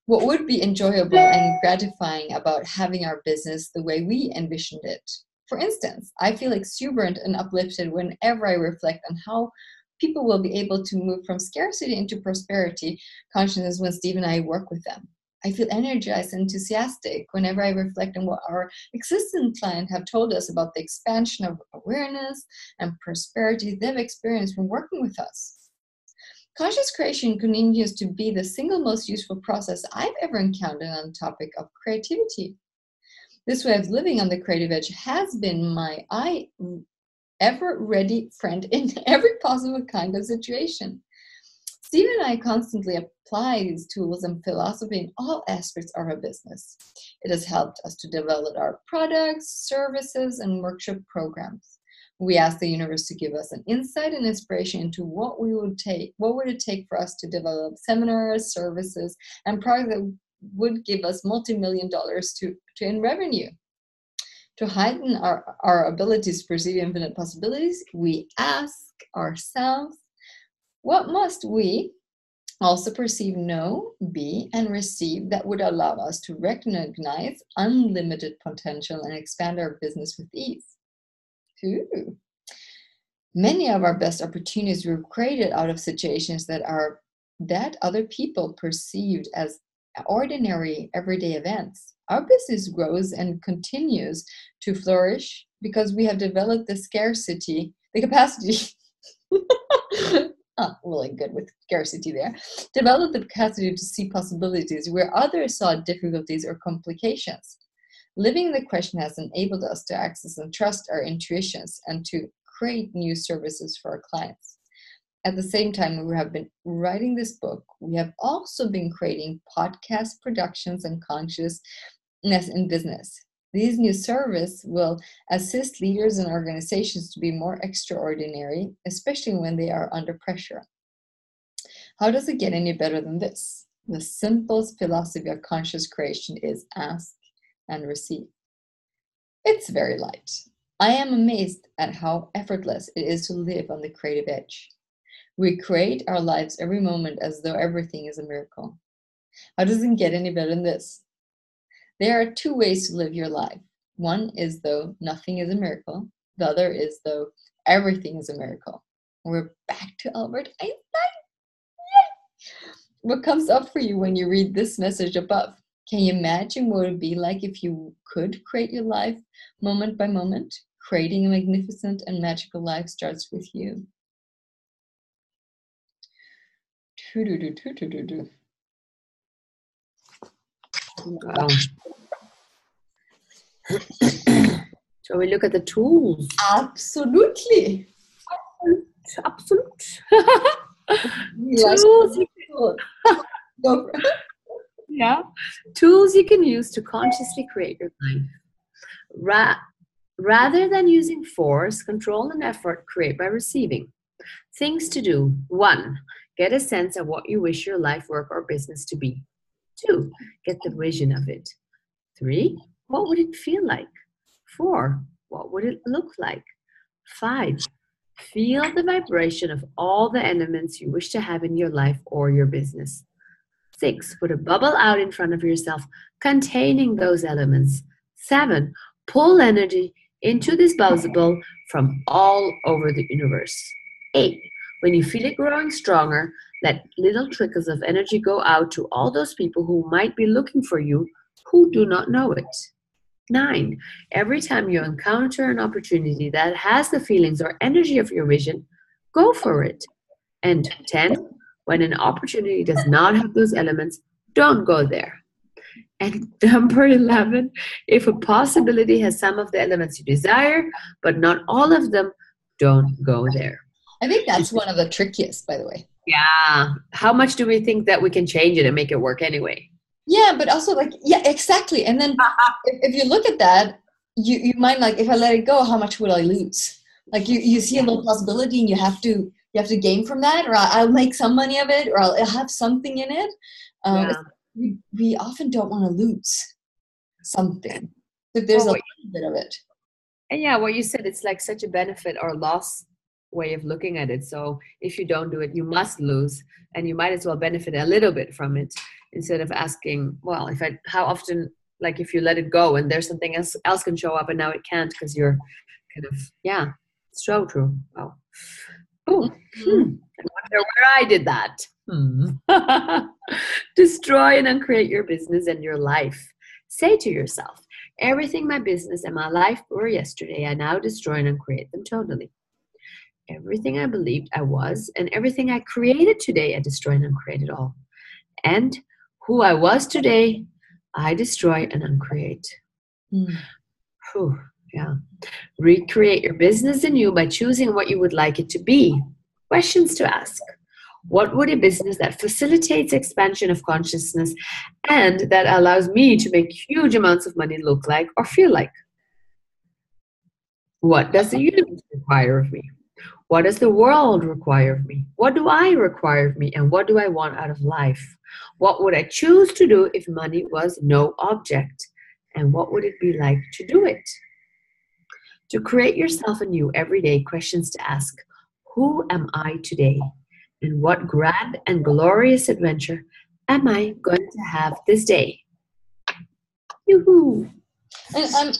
what would be enjoyable and gratifying about having our business the way we envisioned it. For instance, I feel exuberant and uplifted whenever I reflect on how people will be able to move from scarcity into prosperity consciousness when Steve and I work with them. I feel energized and enthusiastic whenever I reflect on what our existing clients have told us about the expansion of awareness and prosperity they've experienced when working with us. Conscious creation continues to be the single most useful process I've ever encountered on the topic of creativity. This way of living on the creative edge has been my ever-ready friend in every possible kind of situation. Steve and I constantly apply these tools and philosophy in all aspects of our business. It has helped us to develop our products, services, and workshop programs. We ask the universe to give us an insight and inspiration into what would it take for us to develop seminars, services, and products that would give us multi-million dollars to in revenue. To heighten our abilities to perceive infinite possibilities, we ask ourselves, what must we also perceive, know, be, and receive that would allow us to recognize unlimited potential and expand our business with ease? Ooh. Many of our best opportunities were created out of situations that other people perceived as ordinary everyday events. Our business grows and continues to flourish because we have developed the capacity. Really good with scarcity there. Develop the capacity to see possibilities where others saw difficulties or complications. Living in the question has enabled us to access and trust our intuitions and to create new services for our clients. At the same time, we have been writing this book. We have also been creating podcast productions and consciousness in business. These new services will assist leaders and organizations to be more extraordinary, especially when they are under pressure. How does it get any better than this? The simplest philosophy of conscious creation is ask and receive. It's very light. I am amazed at how effortless it is to live on the creative edge. We create our lives every moment as though everything is a miracle. How does it get any better than this? There are two ways to live your life. One is though nothing is a miracle. The other is though everything is a miracle. We're back to Albert Einstein. Yay! What comes up for you when you read this message above? Can you imagine what it would be like if you could create your life moment by moment? Creating a magnificent and magical life starts with you. Wow. Shall we look at the tools? Absolutely. Absolute. Like Tools. Go for it. Yeah. Tools you can use to consciously create your life. Rather than using force, control, and effort, create by receiving. Things to do. 1. Get a sense of what you wish your life, work, or business to be. 2. Get the vision of it. 3. What would it feel like? 4. What would it look like? 5. Feel the vibration of all the elements you wish to have in your life or your business. 6. Put a bubble out in front of yourself containing those elements. 7. Pull energy into this bubble from all over the universe. 8. When you feel it growing stronger, let little trickles of energy go out to all those people who might be looking for you who do not know it. 9. Every time you encounter an opportunity that has the feelings or energy of your vision, go for it. And 10. When an opportunity does not have those elements, don't go there. And number 11, if a possibility has some of the elements you desire, but not all of them, don't go there. I think that's one of the trickiest, by the way. Yeah. How much do we think that we can change it and make it work anyway? Yeah, but also exactly. And then if you look at that, you might if I let it go, how much will I lose? Like you see a little possibility and you have to you have to gain from that, or I'll make some money of it, or I'll have something in it. We often don't want to lose something, but there's a little bit of it. And yeah, what you said, it's like such a benefit or loss way of looking at it. So if you don't do it, you must lose, and you might as well benefit a little bit from it, instead of asking, well, how often, like if you let it go and there's something else can show up and now it can't because you're kind of, yeah, so true. Wow. Oh, I wonder where I did that. Destroy and uncreate your business and your life. Say to yourself, everything my business and my life were yesterday, I now destroy and uncreate them totally. Everything I believed I was and everything I created today, I destroy and uncreate it all. And who I was today, I destroy and uncreate. Whew, yeah. Recreate your business anew by choosing what you would like it to be. Questions to ask. What would a business that facilitates expansion of consciousness and that allows me to make huge amounts of money look like or feel like? What does the universe require of me? What does the world require of me? What do I require of me? And what do I want out of life? What would I choose to do if money was no object? And what would it be like to do it? To create yourself anew every day, questions to ask. Who am I today? And what grand and glorious adventure am I going to have this day? Yoo-hoo! And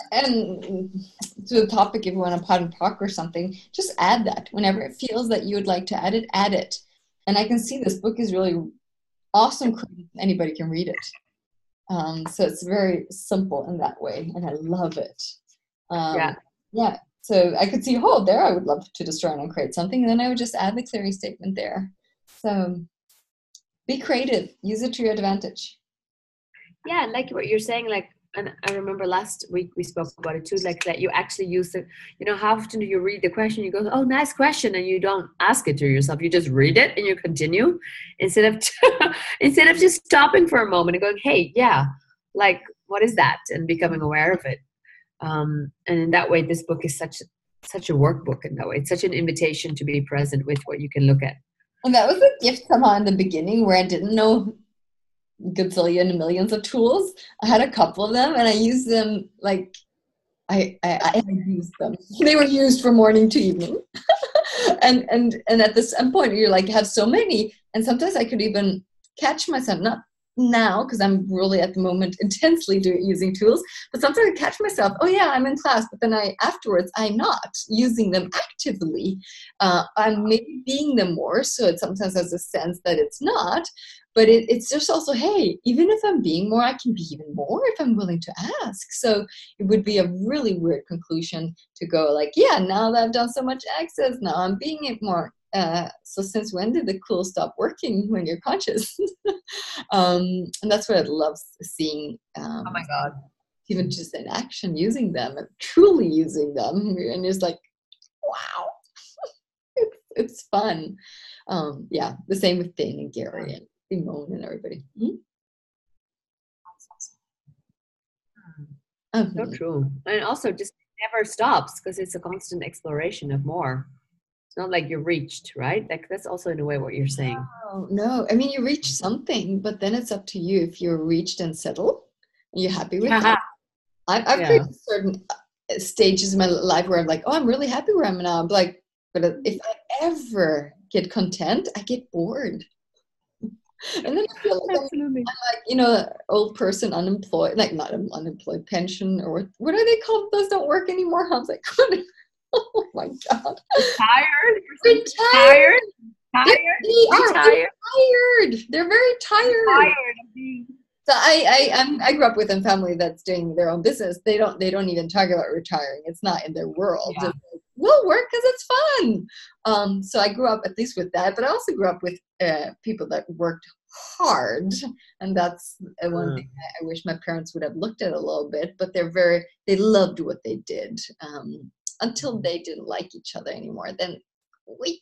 to the topic, if you want to pot and talk or something, just add that. Whenever it feels that you would like to add it, add it. And I can see this book is really awesome. Anybody can read it. So it's very simple in that way, and I love it. Yeah. So I could see, there I would love to destroy and uncreate something, and then I would just add the clearing statement there. So be creative. Use it to your advantage. Yeah, like what you're saying, like, and I remember last week we spoke about it too, like that you actually use it. You know, how often do you read the question? You go, oh, nice question. And you don't ask it to yourself. You just read it and you continue instead of just stopping for a moment and going, hey, yeah, like, what is that? And becoming aware of it. And in that way, this book is such a workbook in that way. It's such an invitation to be present with what you can look at. And that was a gift somehow in the beginning where I didn't know gazillion and millions of tools. I had a couple of them and I used them like I used them. They were used from morning to evening. and at this point you're like, have so many, and sometimes I could even catch myself, not now because I'm really at the moment intensely using tools, but sometimes I catch myself, oh yeah, I'm in class, but then afterwards I'm not using them actively. I'm maybe being them more, so it sometimes has a sense that it's not, but it's just also, hey, even if I'm being more, I can be even more if I'm willing to ask. So it would be a really weird conclusion to go like, yeah, now that I've done so much access, now I'm being it more. So since when did the cool stop working when you're conscious? And that's what I love seeing. Oh my God. Even just in action, using them and truly using them. And it's like, wow, it's fun. Yeah, the same with Dane and Gary and Simone and everybody. So true. And also just never stops because it's a constant exploration of more. It's not like you're reached, right? Like that's also in a way what you're saying. No. I mean, you reach something, but then it's up to you if you're reached and settled. Are you happy with that? I've created certain stages in my life where I'm like, oh, I'm really happy where I'm now. I'm like, but if I ever get content, I get bored. And then I feel like I'm like, old person, unemployed, like not unemployed, pension, or what are they called? Those don't work anymore. I was like, oh my God. Retired. They're very tired. So I grew up with a family that's doing their own business. They don't even talk about retiring. It's not in their world. Yeah. We'll work because it's fun. So I grew up at least with that, but I also grew up with people that worked hard, and that's one thing I wish my parents would have looked at a little bit. But they loved what they did until they didn't like each other anymore. Then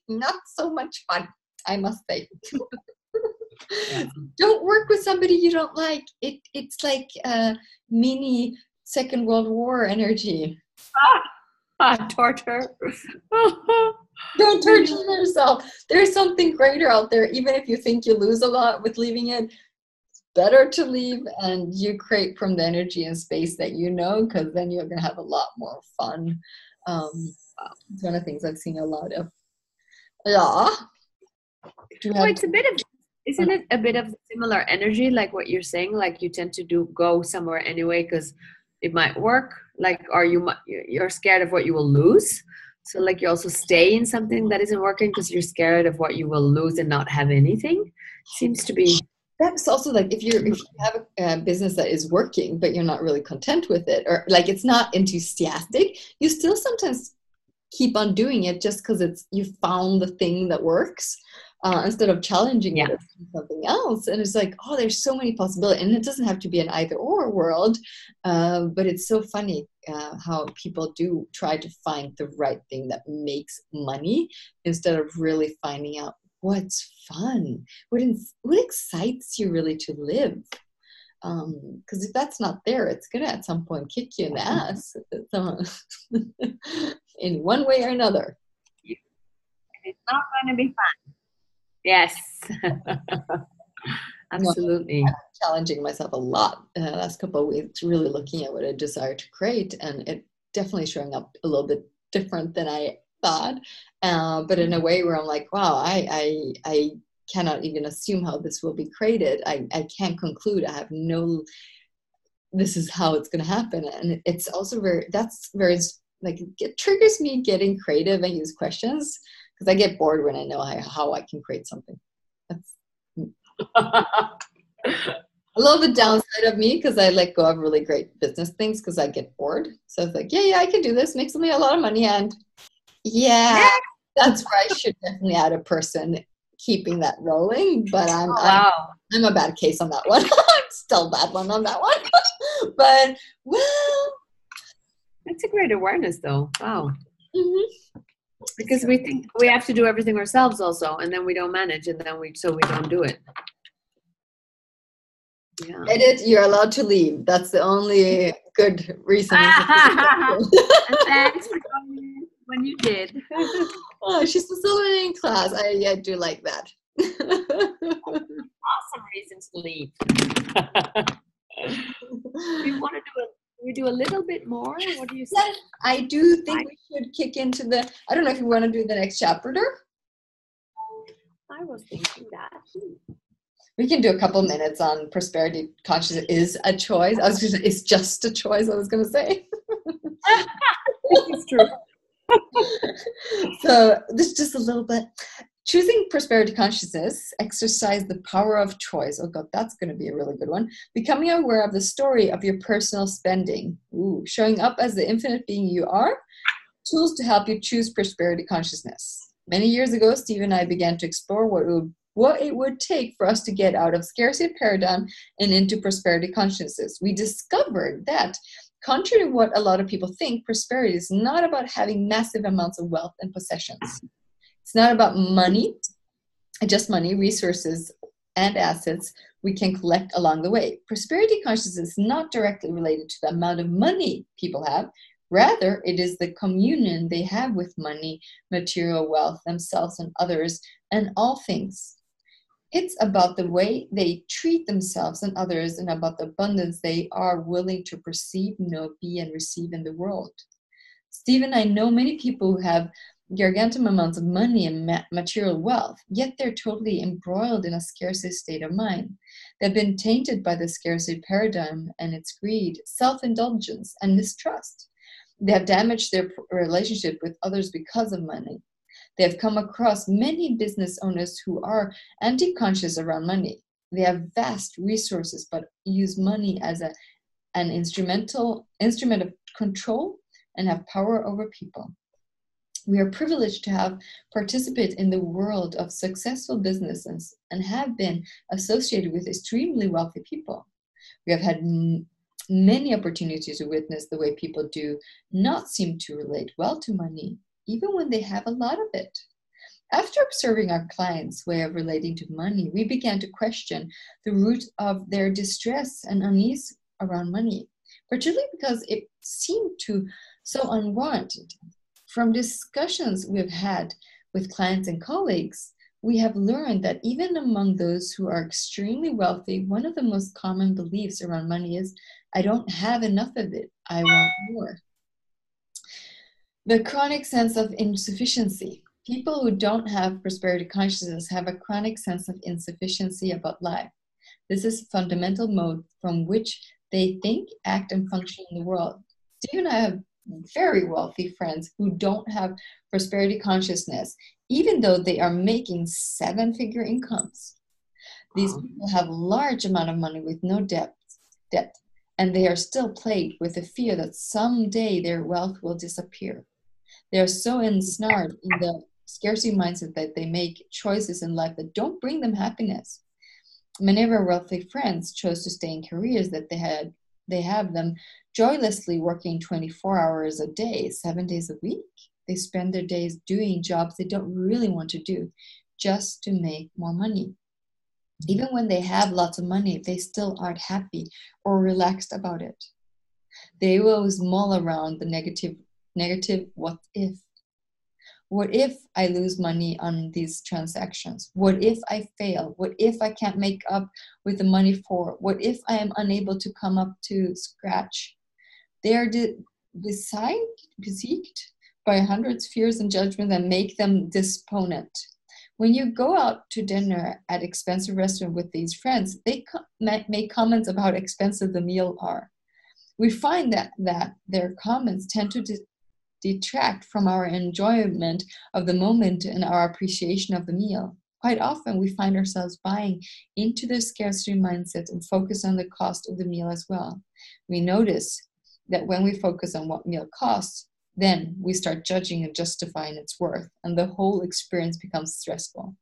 not so much fun, I must say. Yeah. Don't work with somebody you don't like. It's like mini Second World War energy. Torture. Don't torture yourself. There's something greater out there. Even if you think you lose a lot with leaving it, it's better to leave and you create from the energy and space that you know, because then you're going to have a lot more fun. It's one of the things I've seen a lot of. Yeah. It's a bit of, isn't it a bit of similar energy, like what you're saying? Like you tend to go somewhere anyway because it might work. Like, or you're scared of what you will lose. So like you also stay in something that isn't working because you're scared of what you will lose and not have anything. Seems to be. That's also like if you have a business that is working but you're not really content with it, or like it's not enthusiastic, you still sometimes keep on doing it just because you found the thing that works, instead of challenging it or something else. And it's like, oh, there's so many possibilities, and it doesn't have to be an either or world, but it's so funny how people do try to find the right thing that makes money instead of really finding out what's fun, what excites you really to live. Because if that's not there, it's gonna at some point kick you in the ass in one way or another. It's not going to be fun. Yes. Absolutely. I'm challenging myself a lot the last couple of weeks, really looking at what I desire to create, and it definitely showing up a little bit different than I thought, but in a way where I'm like, wow, I cannot even assume how this will be created. I can't conclude. I have no, this is how it's going to happen. And it's also very like, it triggers me getting creative and use questions, because I get bored when I know how I can create something. That's a little bit downside of me, because I let go of really great business things because I get bored. So it's like, yeah, I can do this, makes me a lot of money, and that's where I should definitely add a person keeping that rolling. But I'm a bad case on that one. I'm still a bad one on that one. But well, that's a great awareness, though. Wow. Mm-hmm. Because we think we have to do everything ourselves also, and then we don't manage, and then we don't do it. Yeah. Edit, you're allowed to leave. That's the only good reason. And thanks for coming when you did. Oh, she's facilitating class. I do like that. Awesome reason to leave. We want to do a little bit more. What do you say? Yes, I do think we should kick into I don't know if you want to do the next chapter. I was thinking that. We can do a couple minutes on prosperity consciousness is a choice. It's just a choice, I was going to say. It's true. So this is just a little bit. Choosing prosperity consciousness, exercise the power of choice. Oh God, that's going to be a really good one. Becoming aware of the story of your personal spending. Ooh, showing up as the infinite being you are. Tools to help you choose prosperity consciousness. Many years ago, Steve and I began to explore what it would take for us to get out of scarcity paradigm and into prosperity consciousness. We discovered that, contrary to what a lot of people think, prosperity is not about having massive amounts of wealth and possessions. It's not about money, just money, resources, and assets we can collect along the way. Prosperity consciousness is not directly related to the amount of money people have. Rather, it is the communion they have with money, material wealth, themselves and others, and all things. It's about the way they treat themselves and others, and about the abundance they are willing to perceive, know, be, and receive in the world. Steve and I know many people who have gargantuan amounts of money and material wealth, yet they're totally embroiled in a scarcity state of mind. They've been tainted by the scarcity paradigm and its greed, self-indulgence, and mistrust. They have damaged their relationship with others because of money. They have come across many business owners who are anti-conscious around money. They have vast resources but use money as an instrument of control and have power over people. We are privileged to have participated in the world of successful businesses and have been associated with extremely wealthy people. We have had many opportunities to witness the way people do not seem to relate well to money, even when they have a lot of it. After observing our clients' way of relating to money, we began to question the root of their distress and unease around money, particularly because it seemed to so unwarranted. From discussions we've had with clients and colleagues, we have learned that even among those who are extremely wealthy, one of the most common beliefs around money is, I don't have enough of it, I want more. The chronic sense of insufficiency. People who don't have prosperity consciousness have a chronic sense of insufficiency about life. This is a fundamental mode from which they think, act, and function in the world. Steve and I have very wealthy friends who don't have prosperity consciousness, even though they are making 7-figure incomes. These people have large amount of money with no debt, and they are still plagued with the fear that someday their wealth will disappear. They are so ensnared in the scarcity mindset that they make choices in life that don't bring them happiness. Many of our wealthy friends chose to stay in careers that they have them joylessly working 24 hours a day, 7 days a week. They spend their days doing jobs they don't really want to do just to make more money. Even when they have lots of money, they still aren't happy or relaxed about it. They will always mull around the negative what if. What if I lose money on these transactions? What if I fail? What if I can't make up with the money for? What if I am unable to come up to scratch? They are besieged by hundreds fears and judgment that make them despondent. When you go out to dinner at expensive restaurant with these friends, they make comments about how expensive the meal are. We find that their comments tend to detract from our enjoyment of the moment and our appreciation of the meal. Quite often, we find ourselves buying into the scarcity mindset and focus on the cost of the meal as well. We notice that when we focus on what meal costs, then we start judging and justifying its worth, and the whole experience becomes stressful.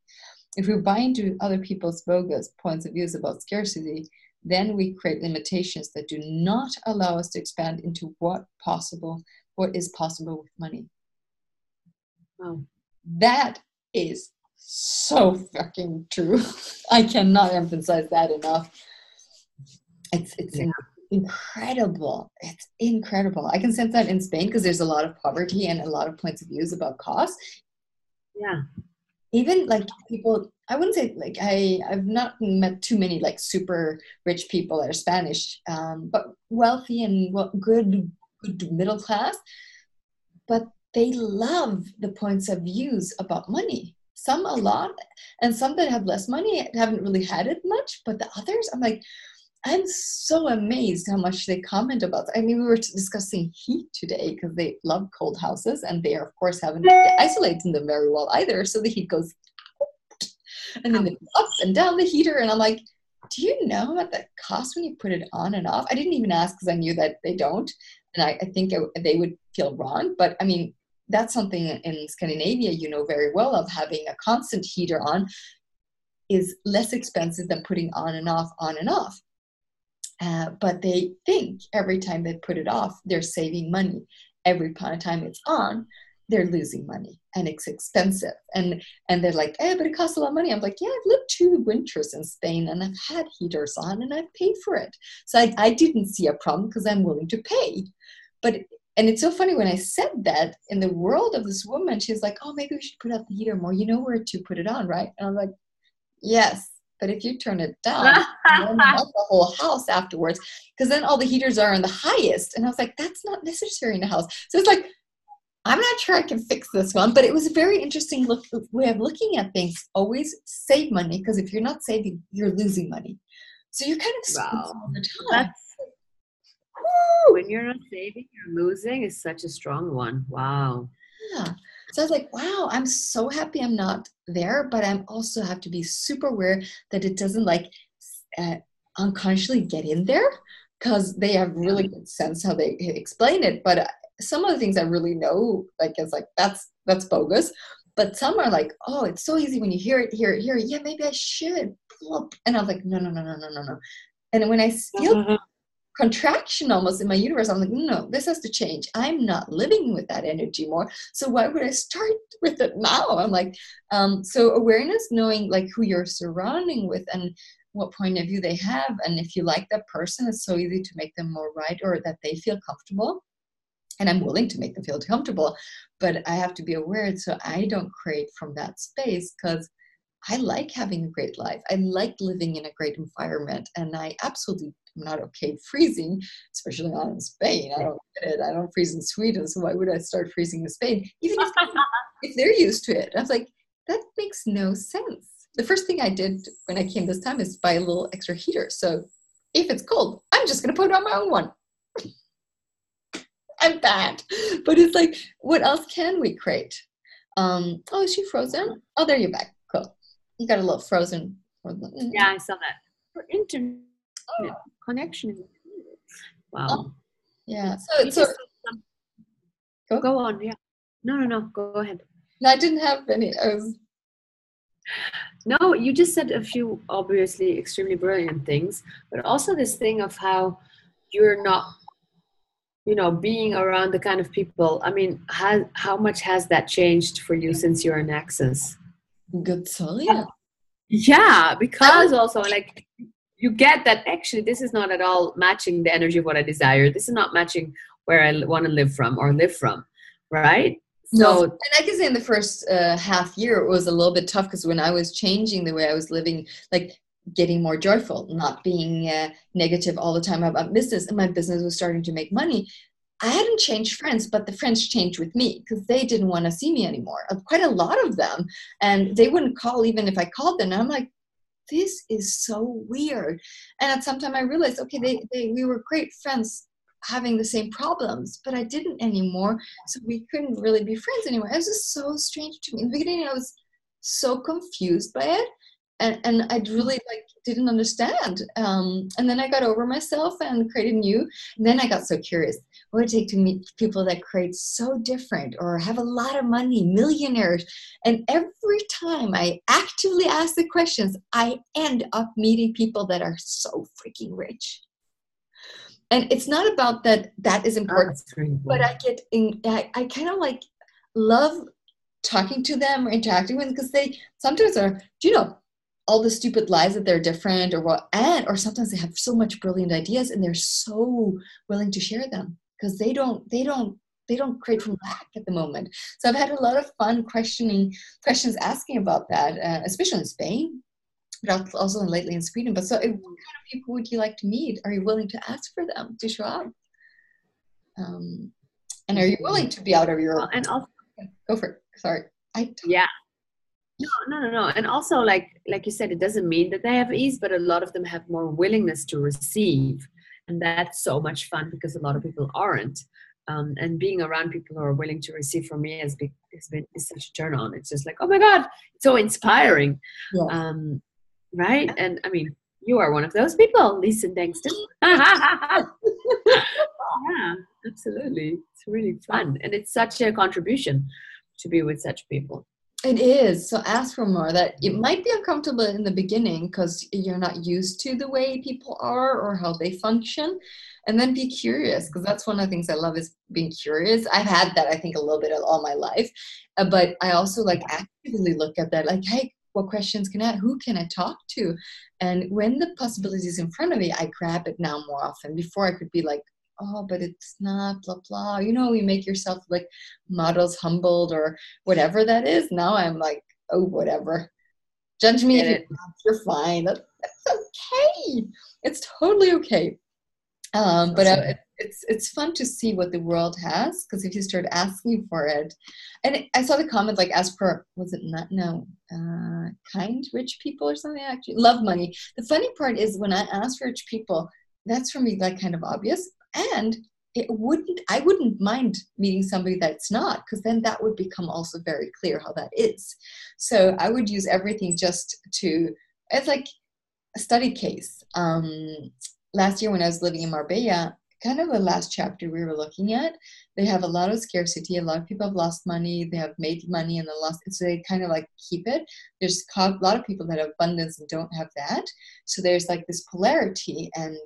If we buy into other people's bogus points of views about scarcity, then we create limitations that do not allow us to expand into what is possible with money. Wow. That is so fucking true. I cannot emphasize that enough. It's incredible. It's incredible. I can sense that in Spain because there's a lot of poverty and a lot of points of views about cost. Yeah. Even like people, I wouldn't say like I've not met too many like super rich people that are Spanish, but wealthy and good middle class. But they love the points of views about money. Some a lot, and some that have less money haven't really had it much. But the others, I'm so amazed how much they comment about that. I mean, we were discussing heat today because they love cold houses, and they, of course, haven't isolated them very well either. So the heat goes, and then up and down the heater. And I'm like, do you know what that costs when you put it on and off? I didn't even ask because I knew that they don't. And I think they would feel wrong. But I mean, that's something in Scandinavia, you know very well, of having a constant heater on is less expensive than putting on and off, on and off. But they think every time they put it off, they're saving money. Every time it's on, they're losing money, and it's expensive. And they're like, but it costs a lot of money. I'm like, yeah, I've lived 2 winters in Spain, and I've had heaters on, and I've paid for it. So I didn't see a problem because I'm willing to pay. And it's so funny when I said that in the world of this woman, she's like, oh, maybe we should put out the heater more. You know where to put it on, right? And I'm like, yes. But if you turn it down, warm up the whole house afterwards, because then all the heaters are in the highest. And I was like, that's not necessary in the house. So it's like, I'm not sure I can fix this one, but it was a very interesting way of looking at things. Always save money, because if you're not saving, you're losing money. So you're kind of all the time. When you're not saving, you're losing is such a strong one. Wow. Yeah. So I was like, wow, I'm so happy I'm not there, but I'm also have to be super aware that it doesn't like unconsciously get in there, because they have really good sense how they explain it. But some of the things I really know, like it's like, that's bogus. But some are like, oh, it's so easy when you hear it. Yeah, maybe I should. And I was like, no. And when I feel contraction almost in my universe, I'm like, no, this has to change. I'm not living with that energy more. So why would I start with it now? I'm like, so awareness, knowing like who you're surrounding with and what point of view they have. And if you like that person, it's so easy to make them more right, or that they feel comfortable. and I'm willing to make them feel comfortable, but I have to be aware so I don't create from that space, because I like having a great life. I like living in a great environment, and I absolutely am not okay freezing, especially not in Spain. I don't get it. I don't freeze in Sweden, so why would I start freezing in Spain? Even if they're used to it. I was like, that makes no sense. The first thing I did when I came this time is buy a little extra heater. So if it's cold, I'm just going to put on my own one. I'm bad. But it's like, what else can we create? Oh, is she frozen? Oh, there you're back. Cool. You got a little frozen. Yeah, I saw that. For internet connection. Wow. Oh, yeah. So go on. Yeah. No. Go ahead. No, I didn't have any. No, you just said a few obviously extremely brilliant things, but also this thing of how you're not, being around the kind of people. I mean, how much has that changed for you since you're in Access? Good soul, yeah. Yeah, because also like you get that actually this is not at all matching the energy of what I desire. This is not matching where I want to live from, right? No, and I can say in the first half year it was a little bit tough, because when I was changing the way I was living, like getting more joyful, not being negative all the time about business, and my business was starting to make money, I hadn't changed friends, but the friends changed with me, because they didn't want to see me anymore. Quite a lot of them, and they wouldn't call even if I called them. And I'm like, this is so weird. And at some time I realized, okay, we were great friends having the same problems, but I didn't anymore. So we couldn't really be friends anymore. It was just so strange to me. In the beginning, I was so confused by it. And I really didn't understand. And then I got over myself and created new. And then I got so curious. What would it take to meet people that create so different or have a lot of money, millionaires? And every time I actively ask the questions, I end up meeting people that are so freaking rich. And it's not about that is important, but I kind of love talking to them or interacting with them, because they sometimes are, all the stupid lies that they're different or sometimes they have so much brilliant ideas and they're so willing to share them, because they don't create from lack at the moment. So I've had a lot of fun questions asking about that, especially in Spain, but also lately in Sweden. But so what kind of people would you like to meet? Are you willing to ask for them to show up? And are you willing to be out of your... And also, go for it. Sorry. Yeah. No. And also, like you said, it doesn't mean that they have ease, but a lot of them have more willingness to receive. And that's so much fun, because a lot of people aren't. And being around people who are willing to receive from me is such a turn on. It's just like, oh my God, it's so inspiring. Yeah. Right? And I mean, you are one of those people, Lisen, thanks to. Yeah, absolutely. It's really fun. And it's such a contribution to be with such people. It is. So ask for more. That it might be uncomfortable in the beginning because you're not used to the way people are or how they function. And then be curious, because that's one of the things I love, is being curious. I've had that, I think, a little bit all my life. But I also actively look at that, hey, what questions can I, who can I talk to? And when the possibility is in front of me, I grab it now more often. Before I could be like, oh, but it's not, blah, blah. You make yourself models humbled or whatever that is. Now I'm like, oh, whatever. Judge me if you're fine. That's okay. It's totally okay. But it's fun to see what the world has, because if you start asking for it, and I saw the comment ask for, was it not, no, kind rich people or something, actually love money. The funny part is when I ask for rich people, that's for me kind of obvious, and I wouldn't mind meeting somebody that's not, because then that would become also very clear how that is. So I would use everything just to, it's like a study case. Last year when I was living in Marbella, kind of the last chapter we were looking at, they have a lot of scarcity. A lot of people have lost money. They have made money and then lost it. So they kind of keep it. There's a lot of people that have abundance and don't have that. So there's this polarity, and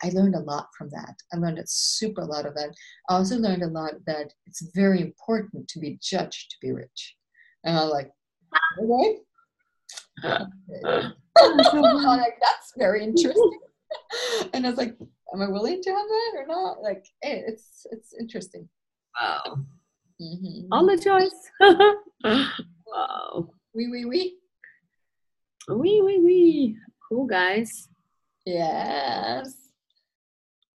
I learned a lot from that. I learned a lot of that. I also learned a lot that it's very important to be judged to be rich. And I'm like, okay. That's very interesting. And I was like, am I willing to have that or not? It's interesting. Wow. Mm-hmm. All the choice. Wow. Oui. Oui. Cool, guys. Yes.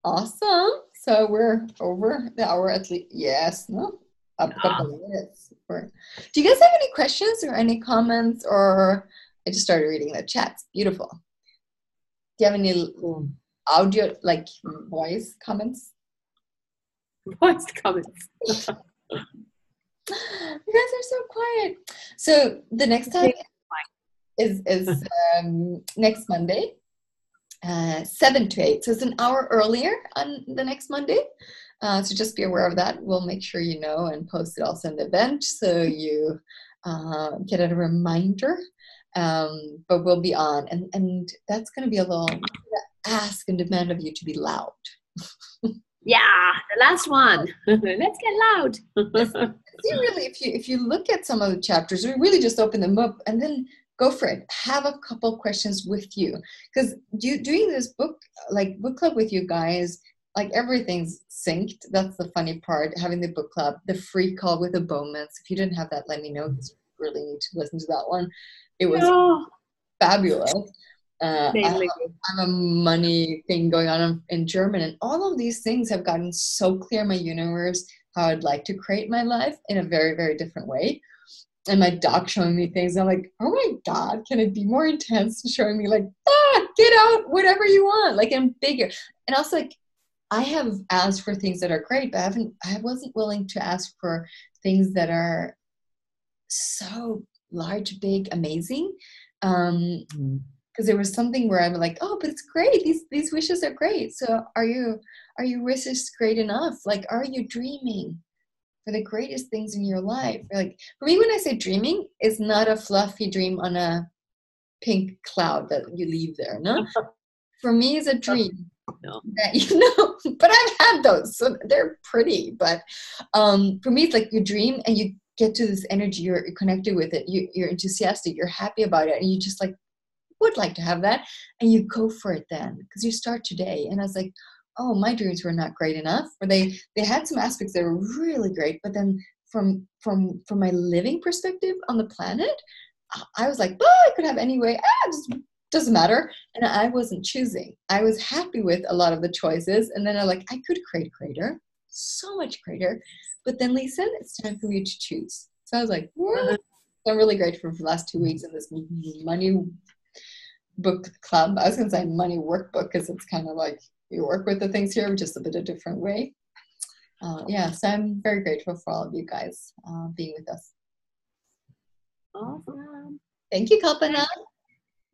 Awesome. So we're over the hour at least. Yes, no? A couple of minutes. Do you guys have any questions or any comments? Or I just started reading the chats. Beautiful. Do you have any audio, like voice comments? Voice comments. You guys are so quiet. So the next time is next Monday, 7 to 8. So it's an hour earlier on the next Monday. So just be aware of that. We'll make sure you know and post it also in the event so you get a reminder. But we'll be on, and that's going to be a little ask and demand of you to be loud. Yeah, the last one. Let's get loud. See, really, if you look at some of the chapters, we really just open them up and then go for it. Have a couple questions with you, because doing this book club with you guys, like everything's synced. That's the funny part. Having the book club, the free call with the Bowmans. If you didn't have that, let me know, because you really need to listen to that one. It was fabulous. I'm a money thing going on in German, and all of these things have gotten so clear in my universe how I'd like to create my life in a very, very different way. And my doc showing me things, I'm like, oh my God, can it be more intense? Showing me like, get out, whatever you want, like, and bigger. And also, like, I have asked for things that are great, but I wasn't willing to ask for things that are so large, big, amazing. Because there was something where I'm like, oh, but it's great. These wishes are great. So are your wishes great enough? Like, are you dreaming for the greatest things in your life? Like, for me, when I say dreaming, it's not a fluffy dream on a pink cloud that you leave there. No, for me, it's a dream that but I've had those, so they're pretty. But for me, it's like you dream and you get to this energy. You're connected with it. You're enthusiastic. You're happy about it, and you just like would like to have that, and you go for it then, because you start today. And I was like, oh, my dreams were not great enough, or they had some aspects that were really great, but then from my living perspective on the planet, I was like, I could have anyway, it just doesn't matter. And I wasn't choosing. I was happy with a lot of the choices, and then I could create greater, so much greater, but then Lisen, it's time for you to choose. So I was like, what? I'm really grateful for the last 2 weeks of this money book club. I was going to say money workbook, because it's kind of like you work with the things here, just a bit of a different way. So I'm very grateful for all of you guys being with us. Awesome. Thank you, Kalpana.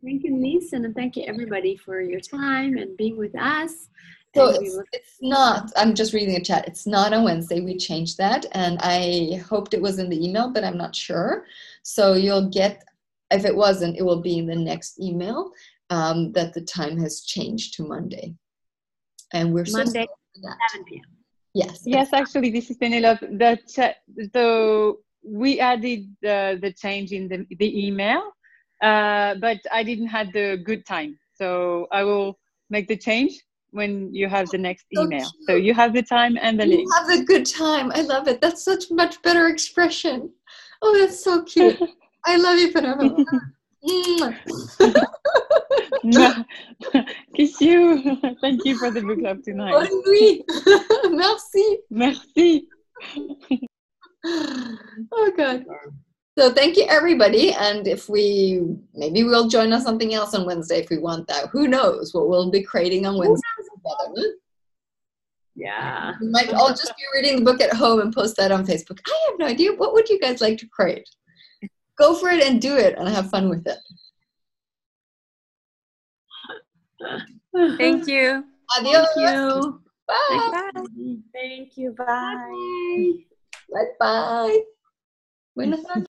Thank you, Lisen, and thank you everybody for your time and being with us. So it's not, I'm just reading the chat, it's not on Wednesday. We changed that, and I hoped it was in the email, but I'm not sure. So you'll get, if it wasn't, it will be in the next email, that the time has changed to Monday. And we're Monday, so 7 p.m. Yes, actually, this is Penelope. So we added the change in the email, but I didn't have the good time. So I will make the change when you have the next email. So you have the time and the link. You have the good time. I love it. That's such much better expression. Oh, that's so cute. I love you, Penelope. Kiss you. Thank you for the book club tonight. Bonne nuit. Merci. Merci. Oh, God. So thank you, everybody. And maybe we'll join on something else on Wednesday if we want that. Who knows what we'll be creating on Wednesday together. Yeah. We might all just be reading the book at home and post that on Facebook. I have no idea. What would you guys like to create? Go for it and do it and have fun with it. Thank you. Adios. Thank you. Bye. Bye. Thank you. Bye. Bye. Bye. Bye. Buenas noches.